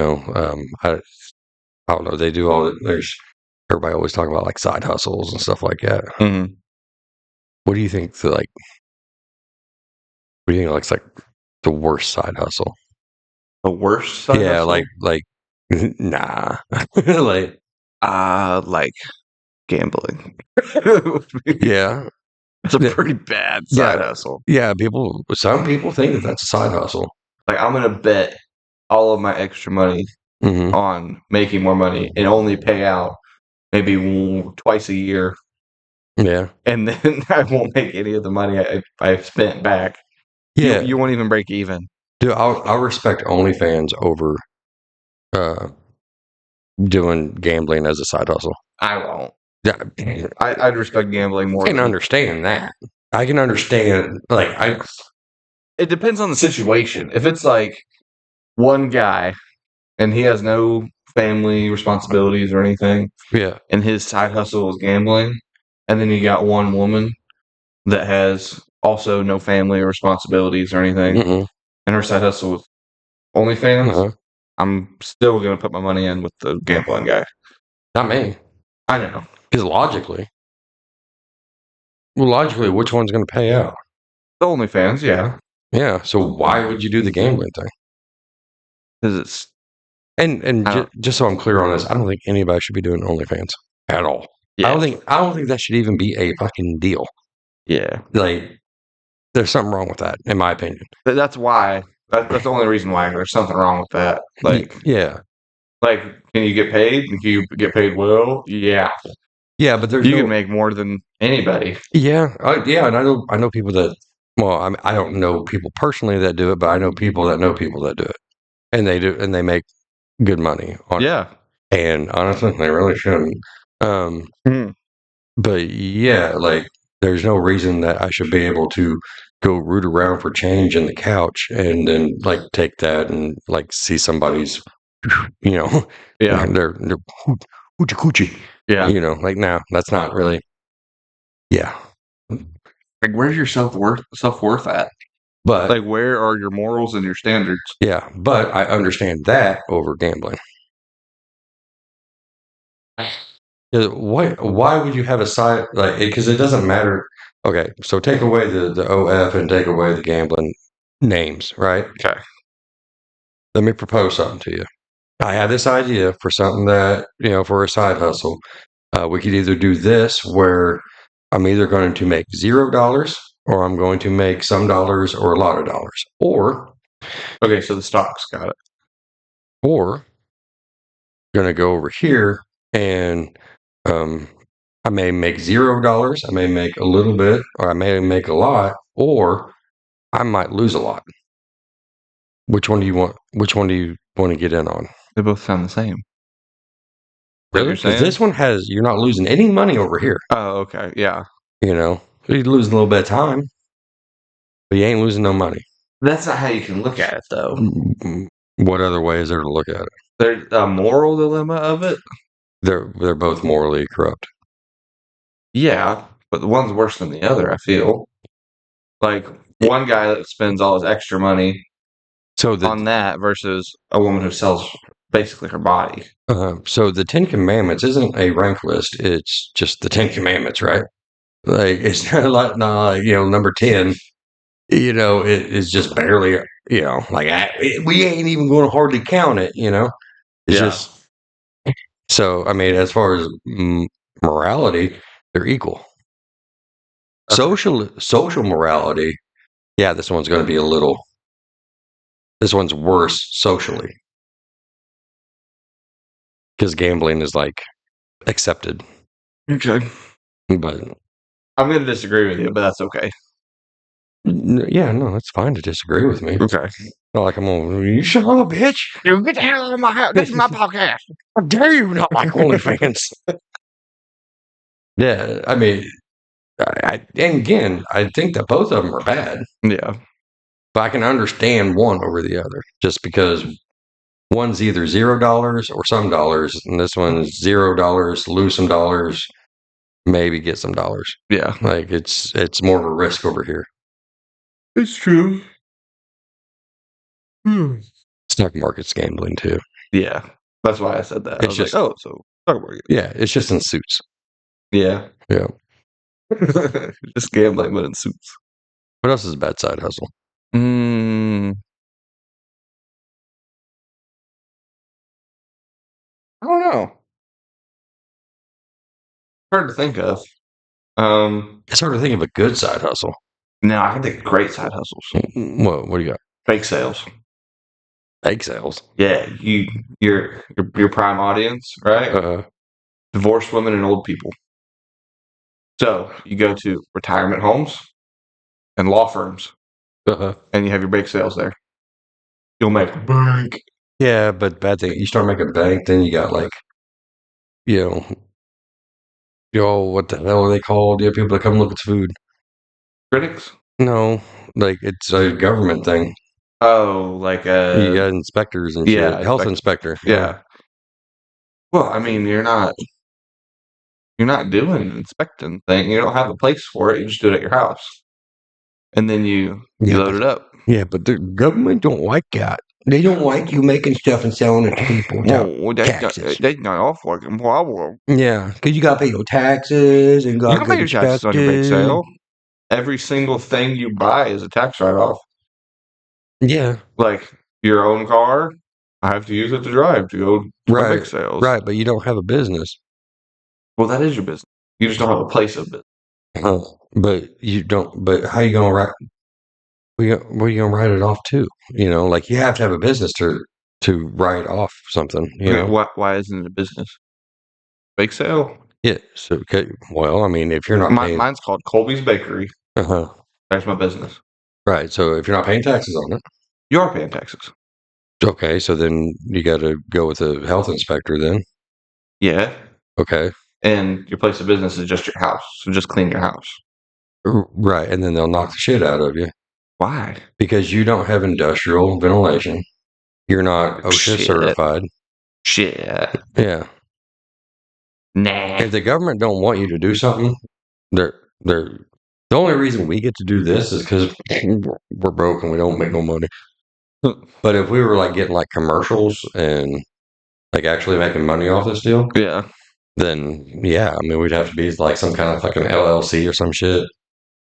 don't know. They do there's everybody always talking about like side hustles and stuff like that. Mm-hmm. What do you think what do you think looks like the worst side hustle? The worst side hustle? like nah. like gambling. Yeah. It's a pretty bad side hustle. Yeah, some people think that that's a side hustle. Like, I'm gonna bet all of my extra money on making more money and only pay out maybe twice a year. Yeah. And then I won't make any of the money I've spent back. Yeah. You won't even break even. Dude, I'll respect OnlyFans over doing gambling as a side hustle. I won't. Yeah. I'd respect gambling more. I can understand that. I can understand, it depends on the situation. If it's like one guy and he has no family responsibilities or anything, yeah, and his side hustle is gambling, and then you got one woman that has also no family or responsibilities or anything, and her side hustle is OnlyFans, I'm still going to put my money in with the gambling guy. Not me. I know. Because logically, which one's going to pay out? The OnlyFans, yeah. Yeah, so why would you do the gambling thing? Because it's... And just so I'm clear on this, I don't think anybody should be doing OnlyFans at all. Yeah. I don't think that should even be a fucking deal. Yeah. Like, there's something wrong with that, in my opinion. But that's why. That's the only reason why there's something wrong with that. Like, yeah. Like, can you get paid? Can you get paid well? Yeah. Yeah, but you can make more than anybody. Yeah, yeah, and I know people that. Well, I don't know people personally that do it, but I know people that do it, and they make good money on it. And honestly, they really shouldn't. But yeah, like, there's no reason that I should be able to go root around for change in the couch and then like take that and like see somebody's, they're hoochie coochie. Yeah. Like, no, that's not really. Yeah. Like, where's your self-worth at? But like, where are your morals and your standards? Yeah, but I understand that over gambling. Why would you have a side, like, because it doesn't matter. Okay, so take away the OF and take away the gambling names, right? Okay. Let me propose something to you. I have this idea for something that, for a side hustle. We could either do this where I'm either going to make $0 or I'm going to make some dollars or a lot of dollars. Or, okay, so the stocks, got it. Or, going to go over here and I may make $0, I may make a little bit, or I may make a lot, or I might lose a lot. Which one do you want? Which one do you want to get in on? They both sound the same. Really? Because this one you're not losing any money over here. Oh, okay, yeah. You're losing a little bit of time, but you ain't losing no money. That's not how you can look at it, though. What other way is there to look at it? There's a moral dilemma of it. They're both morally corrupt. Yeah, but the one's worse than the other, I feel. Like, one guy that spends all his extra money on that versus a woman who sells basically her body. So the 10 Commandments isn't a rank list. It's just the 10 Commandments, right? Like, it's not like, number 10, it is just barely, like, we ain't even going to hardly count it, It's just, so, I mean, as far as morality, they're equal. Okay. Social morality, yeah, this one's going to be a little. This one's worse socially because gambling is like accepted. Okay. But I'm going to disagree with you, but that's okay. yeah, no, it's fine to disagree with me. Okay. Not like I'm on. You son of a bitch! You get the hell out of my house. This is my podcast. How dare you not like OnlyFans? Yeah, I mean, and again, I think that both of them are bad, Yeah. but I can understand one over the other just because one's either $0 or some dollars, and this one's $0, lose some dollars, maybe get some dollars. Yeah. Like it's more of a risk over here. It's true. Stock market's gambling too. Yeah. That's why I said that. I was just like, oh, so talk about it. Yeah, it's just in suits. Yeah. Yeah. Just gambling, but in suits. What else is a bad side hustle? I don't know. Hard to think of. It's hard to think of a good side hustle. No, I can think of great side hustles. What do you got? Fake sales. Egg sales. Yeah, your prime audience, right? Divorced women and old people. So you go to retirement homes and law firms, and you have your bake sales there. You'll make bank. Yeah, but bad thing. You start making bank, then you got like, you know, what the hell are they called? You have people that come look at food. Critics? No, like it's a government thing. Oh, like You got inspectors and yeah, shit. Health inspector. Yeah. Well, I mean, you're not doing an inspecting thing. You don't have a place for it. You just do it at your house, and then you load it up. Yeah, but the government don't like that. They don't like you making stuff and selling it to people without taxes. That's not off working problem. Yeah, because you got to pay your taxes and You got can to pay get your taxes on your bake inspected. sale. Every single thing you buy is a tax write-off. Yeah, Like your own car, I have to use it to drive to go to my bake sales. right. But you don't have a business. Well, that is your business. You just don't have a place of business. But you don't. But how you gonna write? Where you gonna write it off to? You know, like you have to have a business to write off something. You know, Why isn't it a business? Bake sale? yeah. So, okay, well, I mean, if you're not paying, Mine's called Colby's Bakery. That's my business. Right. So if you're not paying taxes on it, You are paying taxes. okay. So then you got to go with a health inspector. Then, Yeah. okay, And your place of business is just your house. So just clean your house. Right. And then they'll knock the shit out of you Why? because you don't have industrial ventilation. You're not OSHA Shit. certified. Shit. Yeah. Nah. If the government don't want you to do something, they're the only reason we get to do this is because we're broke and we don't make no money. But if we were like getting like commercials and like actually making money off this deal, Yeah. then yeah, I mean we'd have to be like some kind of fucking LLC or some shit.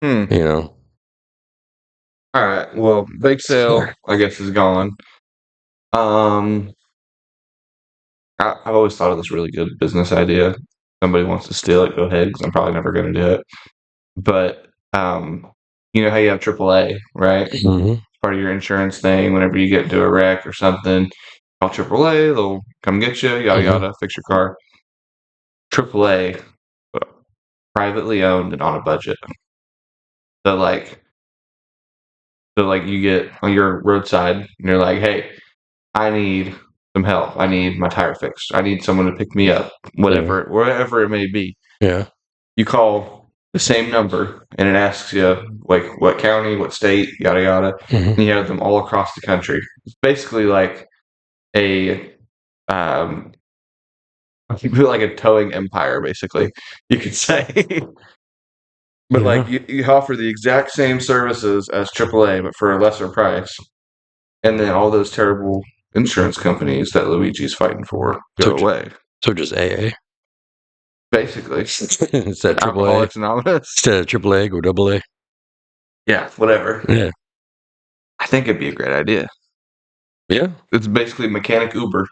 You know. All right. Well, bake sale, I guess, is gone. I've always thought of this really good business idea. Somebody wants to steal it, go ahead, because I'm probably never going to do it. But you know how you have AAA, right? Mm-hmm. Part of your insurance thing. Whenever you get into a wreck or something, call AAA. They'll come get you. Yada yada. Fix your car. AAA, privately owned and on a budget. So you get on your roadside and you're like, hey, I need some help. I need my tire fixed. I need someone to pick me up. Wherever it may be. Yeah. You call the same number and it asks you like what county, what state, yada yada. And you have them all across the country. It's basically like a you feel like a towing empire, basically, you could say. But like you offer the exact same services as AAA, but for a lesser price. And then all those terrible insurance companies that Luigi's fighting for go away. So just AA? Basically. Instead of Alcoholics Anonymous. Instead of AAA, go AA. Yeah, whatever. Yeah. I think it'd be a great idea. Yeah. It's basically mechanic Uber.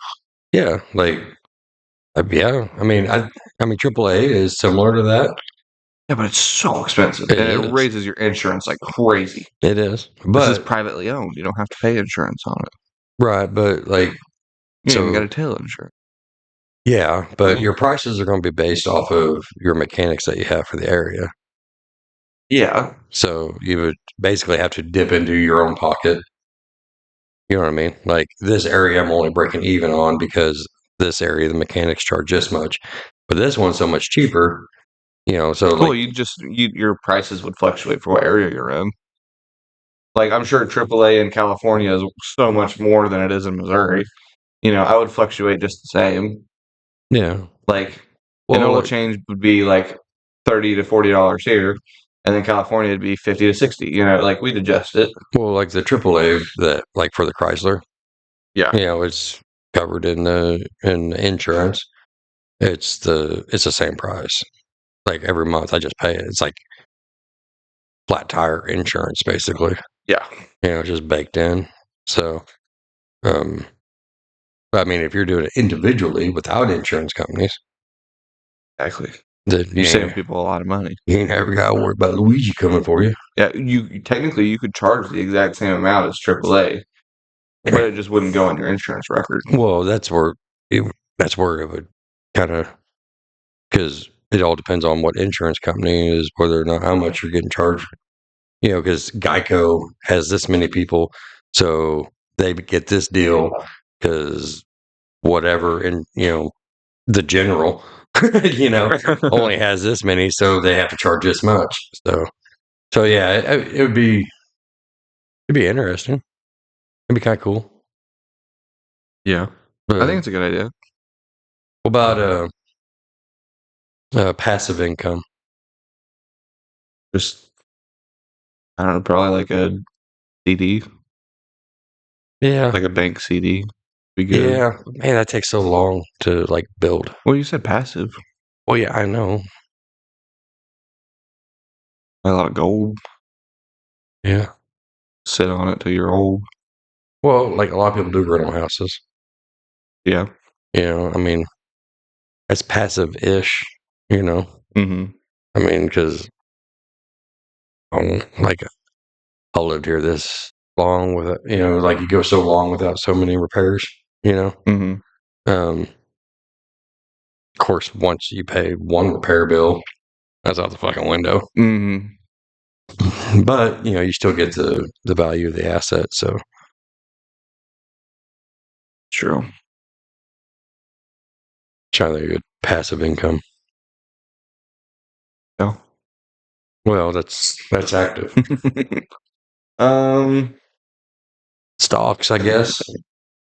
Yeah, like Yeah, I mean, AAA is similar to that. Yeah, but it's so expensive, It and it is. raises your insurance like crazy. It is, This is but privately owned. You don't have to pay insurance on it. right, but like, You even got so a tail insurance. yeah, but your prices are going to be based off of your mechanics that you have for the area. Yeah, So you would basically have to dip into your own pocket. You know what I mean? Like this area, I'm only breaking even on because this area, the mechanics charge this much, but this one's so much cheaper. So well, like, your prices would fluctuate for what area you're in. Like I'm sure AAA in California is so much more than it is in Missouri. I would fluctuate just the same. yeah, Like an well, oil like, change would be like $30 to $40 here, and then California would be 50 to 60. Like we'd adjust it. like the AAA that like for the Chrysler, Yeah. it's covered in the insurance. It's the same price. Like every month, I just pay it. It's like flat tire insurance, basically. Yeah. Just baked in. So, um, I mean, if you're doing it individually without insurance companies, Exactly. then You save people a lot of money. you ain't ever got to worry about Luigi coming for you. Yeah, you technically you could charge the exact same amount as AAA, but it just wouldn't go on your insurance record. Well, that's where it would kind of, because it all depends on what insurance company is, whether or not how much you're getting charged. Because Geico has this many people, so they get this deal because whatever, and the general, only has this many, so they have to charge this much. So yeah, it would be interesting. It'd be kind of cool. Yeah, I think it's a good idea. What about passive income? Just I don't know, probably like a CD, Yeah, like a bank CD. Be good. yeah, man, that takes so long to like build. Well, you said passive. Well, yeah, I know. A lot of gold. Yeah. Sit on it till you're old. Well, like a lot of people do rental houses. Yeah. I mean, it's passive-ish. Mm-hmm. I mean, because like I lived here this long with it. Like you go so long without so many repairs. Mm-hmm. Of course, once you pay one repair bill, that's out the fucking window. Mm-hmm. But you still get the value of the asset. So True. trying to get passive income. Yeah. Well, that's active. Stocks, I guess.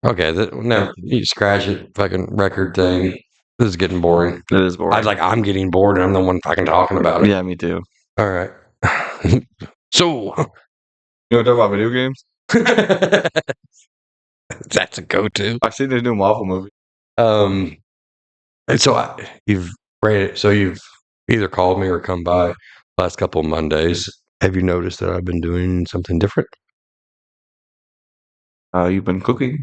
Okay, no, you scratch it. Fucking record thing. This is getting boring. It is boring. I'm getting bored, and I'm the one fucking talking about it. Yeah, me too. All right. So, you want to talk about video games? that's a go-to. I've seen the new Marvel movie. And so you've either called me or come by last couple of Mondays. Have you noticed that I've been doing something different? You've been cooking.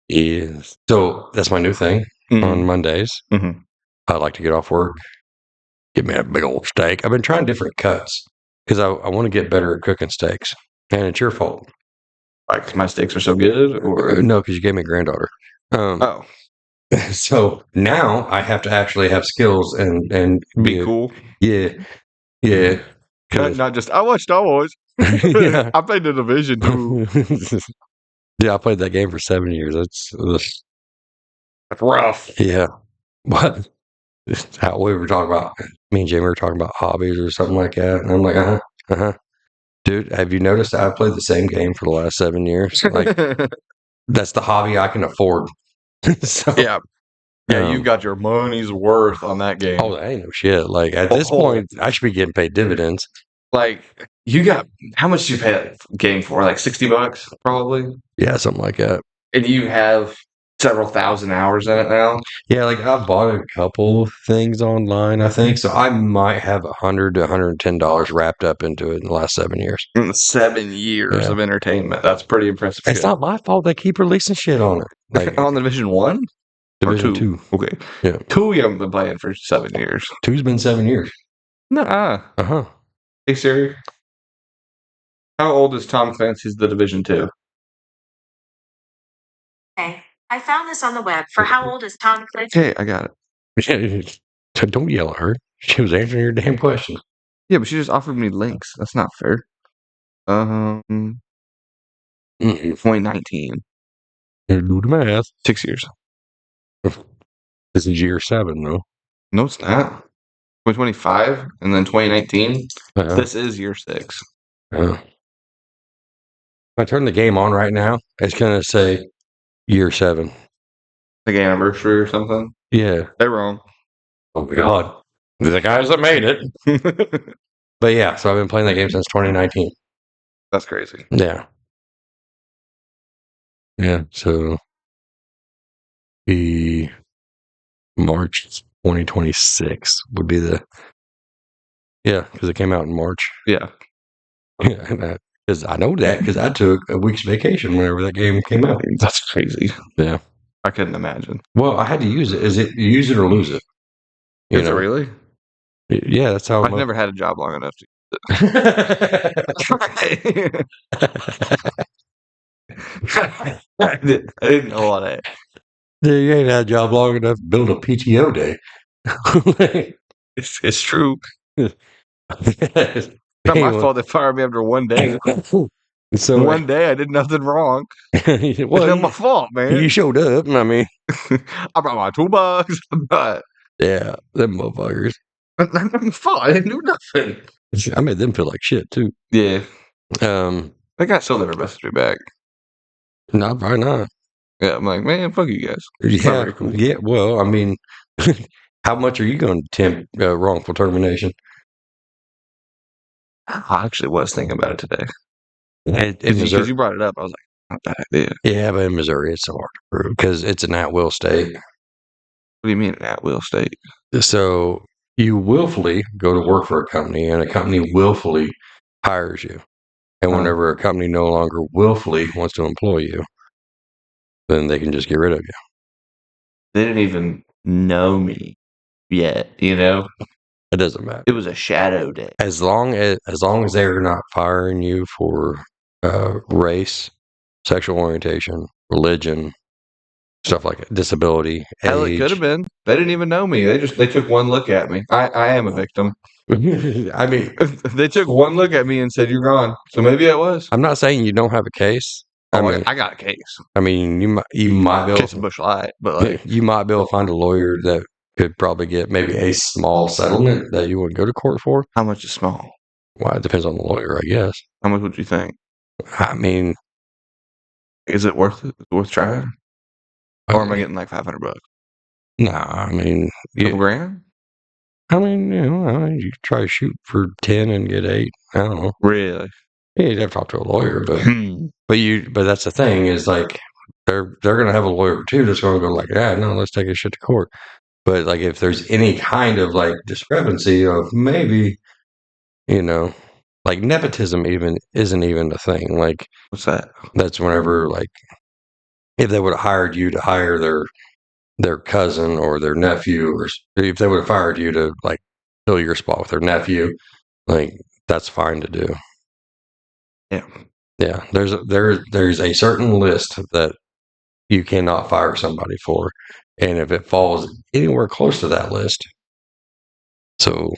Yes. So that's my new thing on Mondays. Mm-hmm. I like to get off work, get me a big old steak. I've been trying different cuts because I want to get better at cooking steaks, and it's your fault. Like my steaks are so good, or no, because you gave me a granddaughter. Oh, so now I have to actually have skills and be cool. Yeah. Not just I watched Star Wars. Yeah. I played the Division too. Yeah, I played that game for 7 years. That's rough. Yeah. What? How we were talking about, me and Jamie were talking about hobbies or something like that. And I'm like, dude, have you noticed that I've played the same game for the last 7 years? Like, that's the hobby I can afford. So, yeah. You got your money's worth on that game. Oh, that ain't no shit. Like, at this point, I should be getting paid dividends. Like, you got, how much did you pay that game for? Like $60, probably? Yeah, something like that. And you have several thousand hours in it now? Yeah, like I bought a couple things online, I think. So I might have $100 to $110 wrapped up into it in the last 7 years. 7 years of entertainment. That's pretty impressive. It's not my fault they keep releasing shit on it. Like on the Division 1? Division two. 2. Okay. Yeah. 2 you haven't been playing for 7 years. 2's been 7 years. Nuh-uh. Uh-huh. Hey, Siri. How old is Tom Clancy's The Division 2? Okay. I found this on the web for how old is Tom Clancy? Okay, I got it. Don't yell at her. She was answering your damn question. Yeah, but she just offered me links. That's not fair. 2019. Do the math. 6 years. This is year 7, though. No, it's not. 2025 and then 2019. This is year 6. If I turn the game on right now, it's going to say year 7. Like anniversary or something. Yeah. They're wrong. Oh, my God. They're the guys that made it. But yeah, so I've been playing that game since 2019. That's crazy. Yeah. Yeah, so the March 2026 would be the... Yeah, because it came out in March. Yeah. Yeah, because I know that because I took a week's vacation whenever that game came out. That's crazy. Yeah. I couldn't imagine. Well, I had to use it. Is it you use it or lose it? Is it really? Yeah, that's how. I've never had a job long enough to. I didn't know all that. You ain't had a job long enough to build a PTO day. It's true. It's not my fault they fired me after one day. So one day I did nothing wrong. Well, it's not my fault, man. You showed up. I mean, I brought my toolbox. But yeah, them motherfuckers. That's not my fault. I didn't do nothing. I made them feel like shit too. Yeah. That guy still never messaged me back. No, probably not. Yeah, I'm like, man, fuck you guys. Yeah, cool. Yeah. Well, I mean, how much are you going to tempt wrongful termination? I actually was thinking about it today. Because you brought it up, I was like, not a bad idea. Yeah, but in Missouri, it's so hard to prove because it's an at-will state. What do you mean an at-will state? So you willfully go to work for a company, and a company willfully hires you. And whenever a company no longer willfully wants to employ you, then they can just get rid of you. They didn't even know me yet, you know? It doesn't matter. It was a shadow day. As long as they're not firing you for race, sexual orientation, religion, stuff like that, disability, Hell, age. it could have been. They didn't even know me. They took one look at me. I am a victim. I mean, they took one look at me and said, "You're gone." So maybe it was. I'm not saying you don't have a case. I got a case. I mean, you might be able to Bush Light, but like you might be able to find a lawyer that could probably get maybe a small settlement that you wouldn't go to court for. How much is small? Well, it depends on the lawyer, I guess. How much would you think? I mean, is it worth it? Worth trying? Or am I getting like $500? Nah, I mean, $2 grand. I mean, you try to shoot for 10 and get 8. I don't know. Really? Yeah, you'd have to talk to a lawyer, but that's the thing is like they're gonna have a lawyer too that's gonna go like, yeah, no, let's take this shit to court. But like if there's any kind of like discrepancy of maybe, like nepotism isn't even a thing. Like what's that? That's whenever like if they would have hired you to hire their cousin or their nephew, or if they would have fired you to like fill your spot with their nephew, like that's fine to do. Yeah. There's a certain list that you cannot fire somebody for, and if it falls anywhere close to that list, so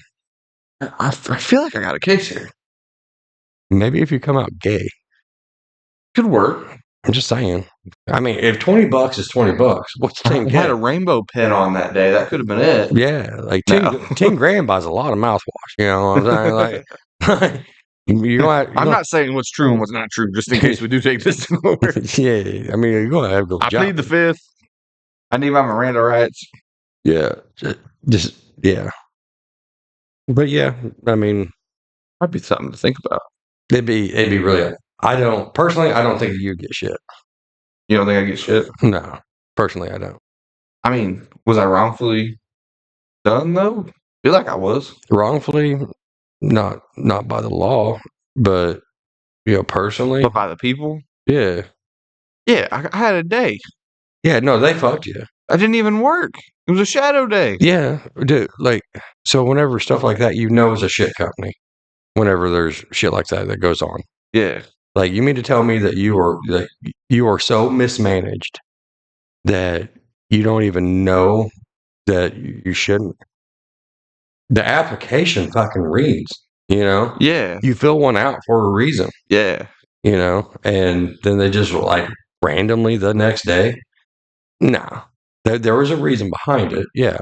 I feel like I got a case here. Maybe if you come out gay, could work. I'm just saying. I mean, if $20 is $20, what's the thing? I had a rainbow pen on that day. That could have been it. Yeah, like 10 grand buys a lot of mouthwash. You know what I'm saying? Like, I'm not saying what's true and what's not true, just in case we do take this to court. Yeah, I mean, you're going to have to go. I plead the fifth. I need my Miranda rights. Yeah, just yeah. But yeah, I mean, might be something to think about. It'd be really. I don't think you get shit. You don't think I get shit? No, personally, I don't. I mean, was I wrongfully done though? I feel like I was wrongfully, not by the law, but personally, but by the people. Yeah, I had a day. Yeah, no, they fucked you. I didn't even work. It was a shadow day. Yeah, dude, like, so whenever stuff like that, it's a shit company. Whenever there's shit like that goes on, Yeah. like, you mean to tell me that you are so mismanaged that you don't even know that you shouldn't? The application fucking reads, Yeah. you fill one out for a reason, Yeah. and then they just like randomly the next day. No, there was a reason behind it. Yeah,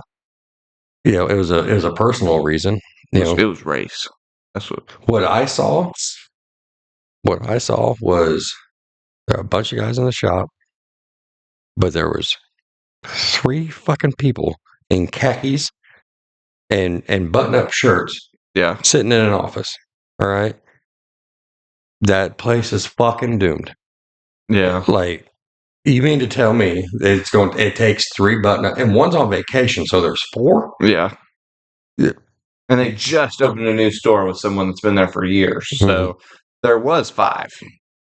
it was a personal reason. It was race. That's What I saw. What I saw was there were a bunch of guys in the shop, but there was 3 fucking people in khakis and button-up shirts Yeah. sitting in an office. All right, that place is fucking doomed. Yeah. Like, you mean to tell me that it takes 3 button-up, and one's on vacation, so there's 4? Yeah. Yeah. And they just opened a new store with someone that's been there for years. So there was 5.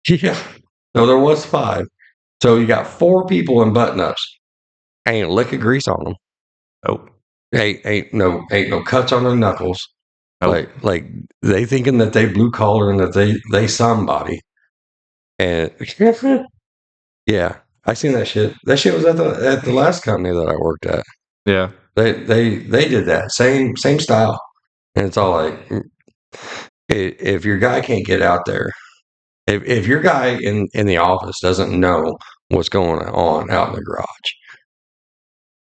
Yeah. So there was 5. So you got 4 people in button-ups. Ain't a lick of grease on them. Nope. Ain't no cuts on their knuckles. Nope. Like they thinking that they blue collar and that they somebody. And yeah, I seen that shit. That shit was at the last company that I worked at. Yeah. They did that same style, and it's all like, if your guy can't get out there, if your guy in the office doesn't know what's going on out in the garage,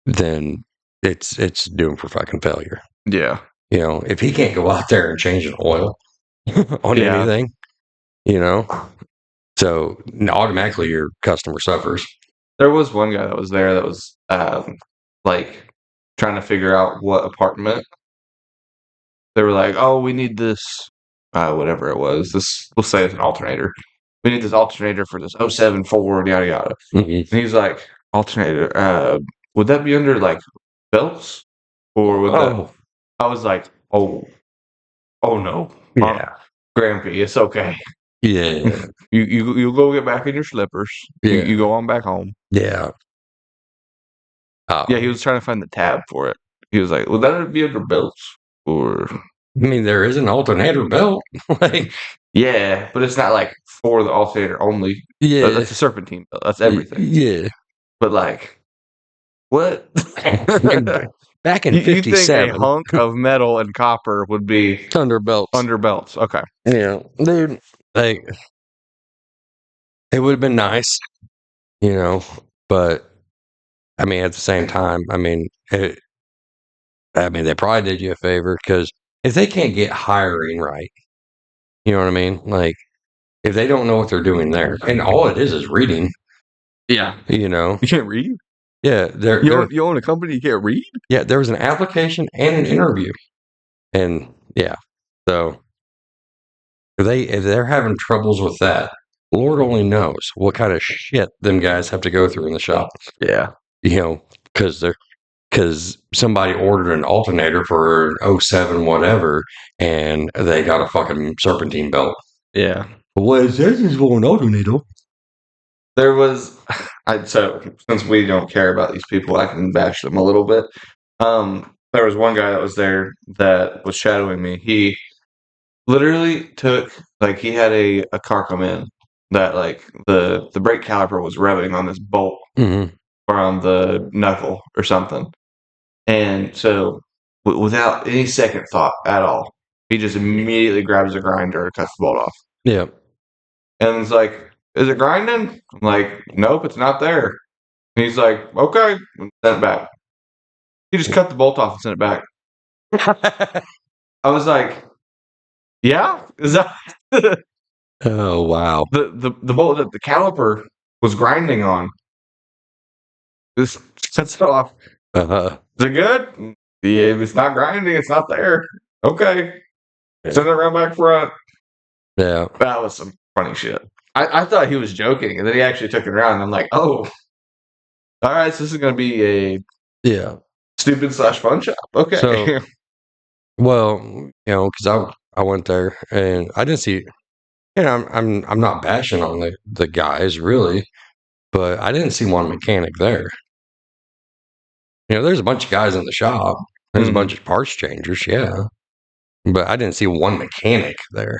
then it's doomed for fucking failure. Yeah. If he can't go out there and change an oil on anything, so automatically your customer suffers. There was one guy that was there that was like trying to figure out what apartment. They were like, "Oh, we need this, whatever it was. This, we'll say it's an alternator. We need this alternator for this 07 Ford, yada yada." Mm-hmm. And he's like, "Alternator? Would that be under like belts, or would that?" I was like, "Oh no, Yeah, Grampy, it's okay. yeah, You go get back in your slippers. Yeah. You go on back home." yeah. Yeah, he was trying to find the tab for it. He was like, "Would that be under belts, or?" I mean, there is an alternator belt. Like, Yeah, but it's not like for the alternator only. yeah, That's a serpentine belt. That's everything. Yeah. But like, what? Back in You think '57, a hunk of metal and copper would be under belts. under belts? Okay. Yeah, dude. Like, it would have been nice, but I mean, at the same time, they probably did you a favor, because if they can't get hiring right, you know what I mean? Like, if they don't know what they're doing there, and all it is reading, Yeah. you can't read? Yeah, You own a company you can't read? Yeah, there was an application and an interview, and yeah, so if they're having troubles with that, Lord only knows what kind of shit them guys have to go through in the shop. Yeah. Because somebody ordered an alternator for an 07 whatever, and they got a fucking serpentine belt. Yeah. What is this? Is for an alternator. There was, so since we don't care about these people, I can bash them a little bit. There was one guy that was there that was shadowing me. He literally took, like, he had a car come in that, like, the brake caliper was revving on this bolt or on the knuckle or something. And so, without any second thought at all, he just immediately grabs a grinder and cuts the bolt off. Yeah. And it's like, "Is it grinding?" I'm like, "Nope, it's not there." And he's like, "Okay," and sent it back. He just cut the bolt off and sent it back. I was like, "Yeah, is that Oh wow. the bolt that the caliper was grinding on? This sets it off. Uh-huh. Is it good? Yeah, if it's not grinding, it's not there. Okay, send it around back front." Yeah. That was some funny shit. I thought he was joking, and then he actually took it around. And I'm like, "Oh, all right, so this is going to be a stupid / fun shop." Okay. So, well, because I went there and I didn't see. I'm not bashing on the guys really, but I didn't see one mechanic there. There's a bunch of guys in the shop. There's a bunch of parts changers, yeah. But I didn't see one mechanic there.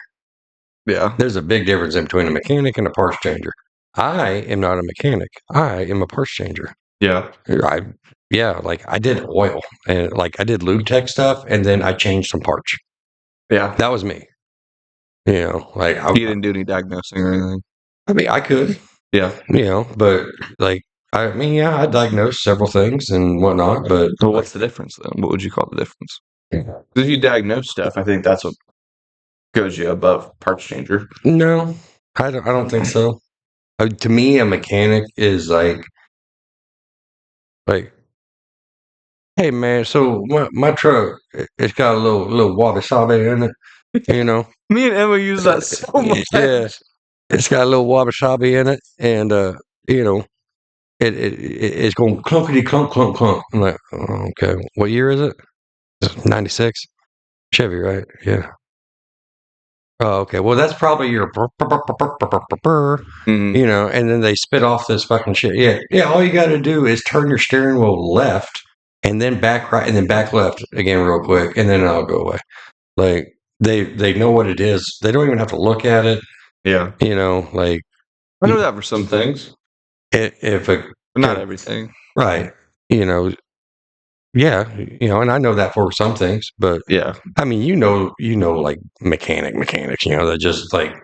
Yeah. There's a big difference in between a mechanic and a parts changer. I am not a mechanic. I am a parts changer. Yeah. I did oil and I did lube tech stuff, and then I changed some parts. Yeah. That was me. You didn't do any diagnosing or anything. I mean, I could. Yeah. But I diagnosed several things and whatnot. But well, what's the difference then? What would you call the difference? If you diagnose stuff, I think that's what goes you above parts changer. No, I don't think so. To me, a mechanic is like, hey man, so my truck, it's got a little wabi sabi in it. Me and Emma use that so much. Yeah, it's got a little wabi sabi in it, and it's going clunkety clunk clunk clunk. I'm like, oh, okay, what year is it? 96 Chevy, right? Yeah. Oh, okay. Well, that's probably your, Mhm. And then they spit off this fucking shit. Yeah, yeah. All you got to do is turn your steering wheel left, and then back right, and then back left again, real quick, and then it'll go away. Like they know what it is. They don't even have to look at it. Yeah. I know that for some things. But not everything. Right. Yeah, and I know that for some things, but yeah, I mean, like mechanics, that just like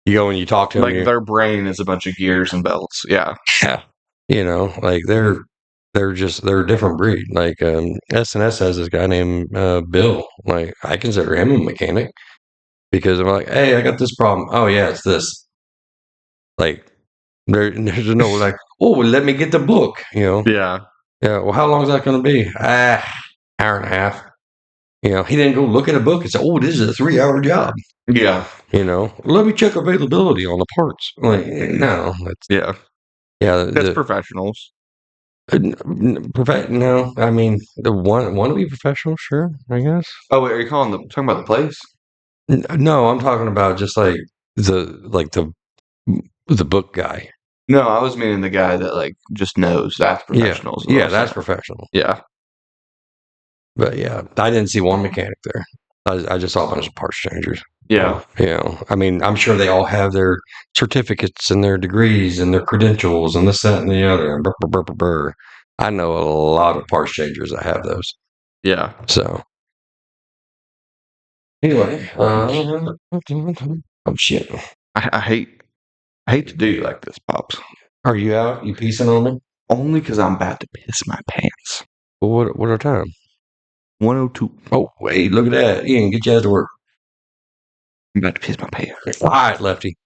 you go and you talk to them, their brain is a bunch of gears and belts. Yeah, they're a different breed. Like S&S has this guy named Bill. Like I consider him a mechanic because I'm like, hey, I got this problem. Oh yeah, it's this. Like there's no like, oh, well, let me get the book. Yeah. Yeah. Well, how long is that going to be? Hour and a half. He didn't go look at a book and say, oh, this is a 3-hour job. Yeah. Let me check availability on the parts. Like, no. Yeah. That's professionals. No, I mean, the want to be professional, sure, I guess. Oh, wait, are you talking about the place? No, I'm talking about just like the book guy. No, I was meaning the guy that just knows. That's professionals. Yeah, that's professional. Yeah. But yeah, I didn't see one mechanic there. I just saw a bunch of parts changers. Yeah. I mean, I'm sure they all have their certificates and their degrees and their credentials and this, that, and the other. And I know a lot of parts changers that have those. Yeah. So anyway, oh shit! I hate to do you like this, Pops. Are you out? You piecing on me? Only because I'm about to piss my pants. Well, what our time? 1:02. Oh wait, look at that! Ian, get your ass to work. I'm about to piss my pants. All right, Lefty.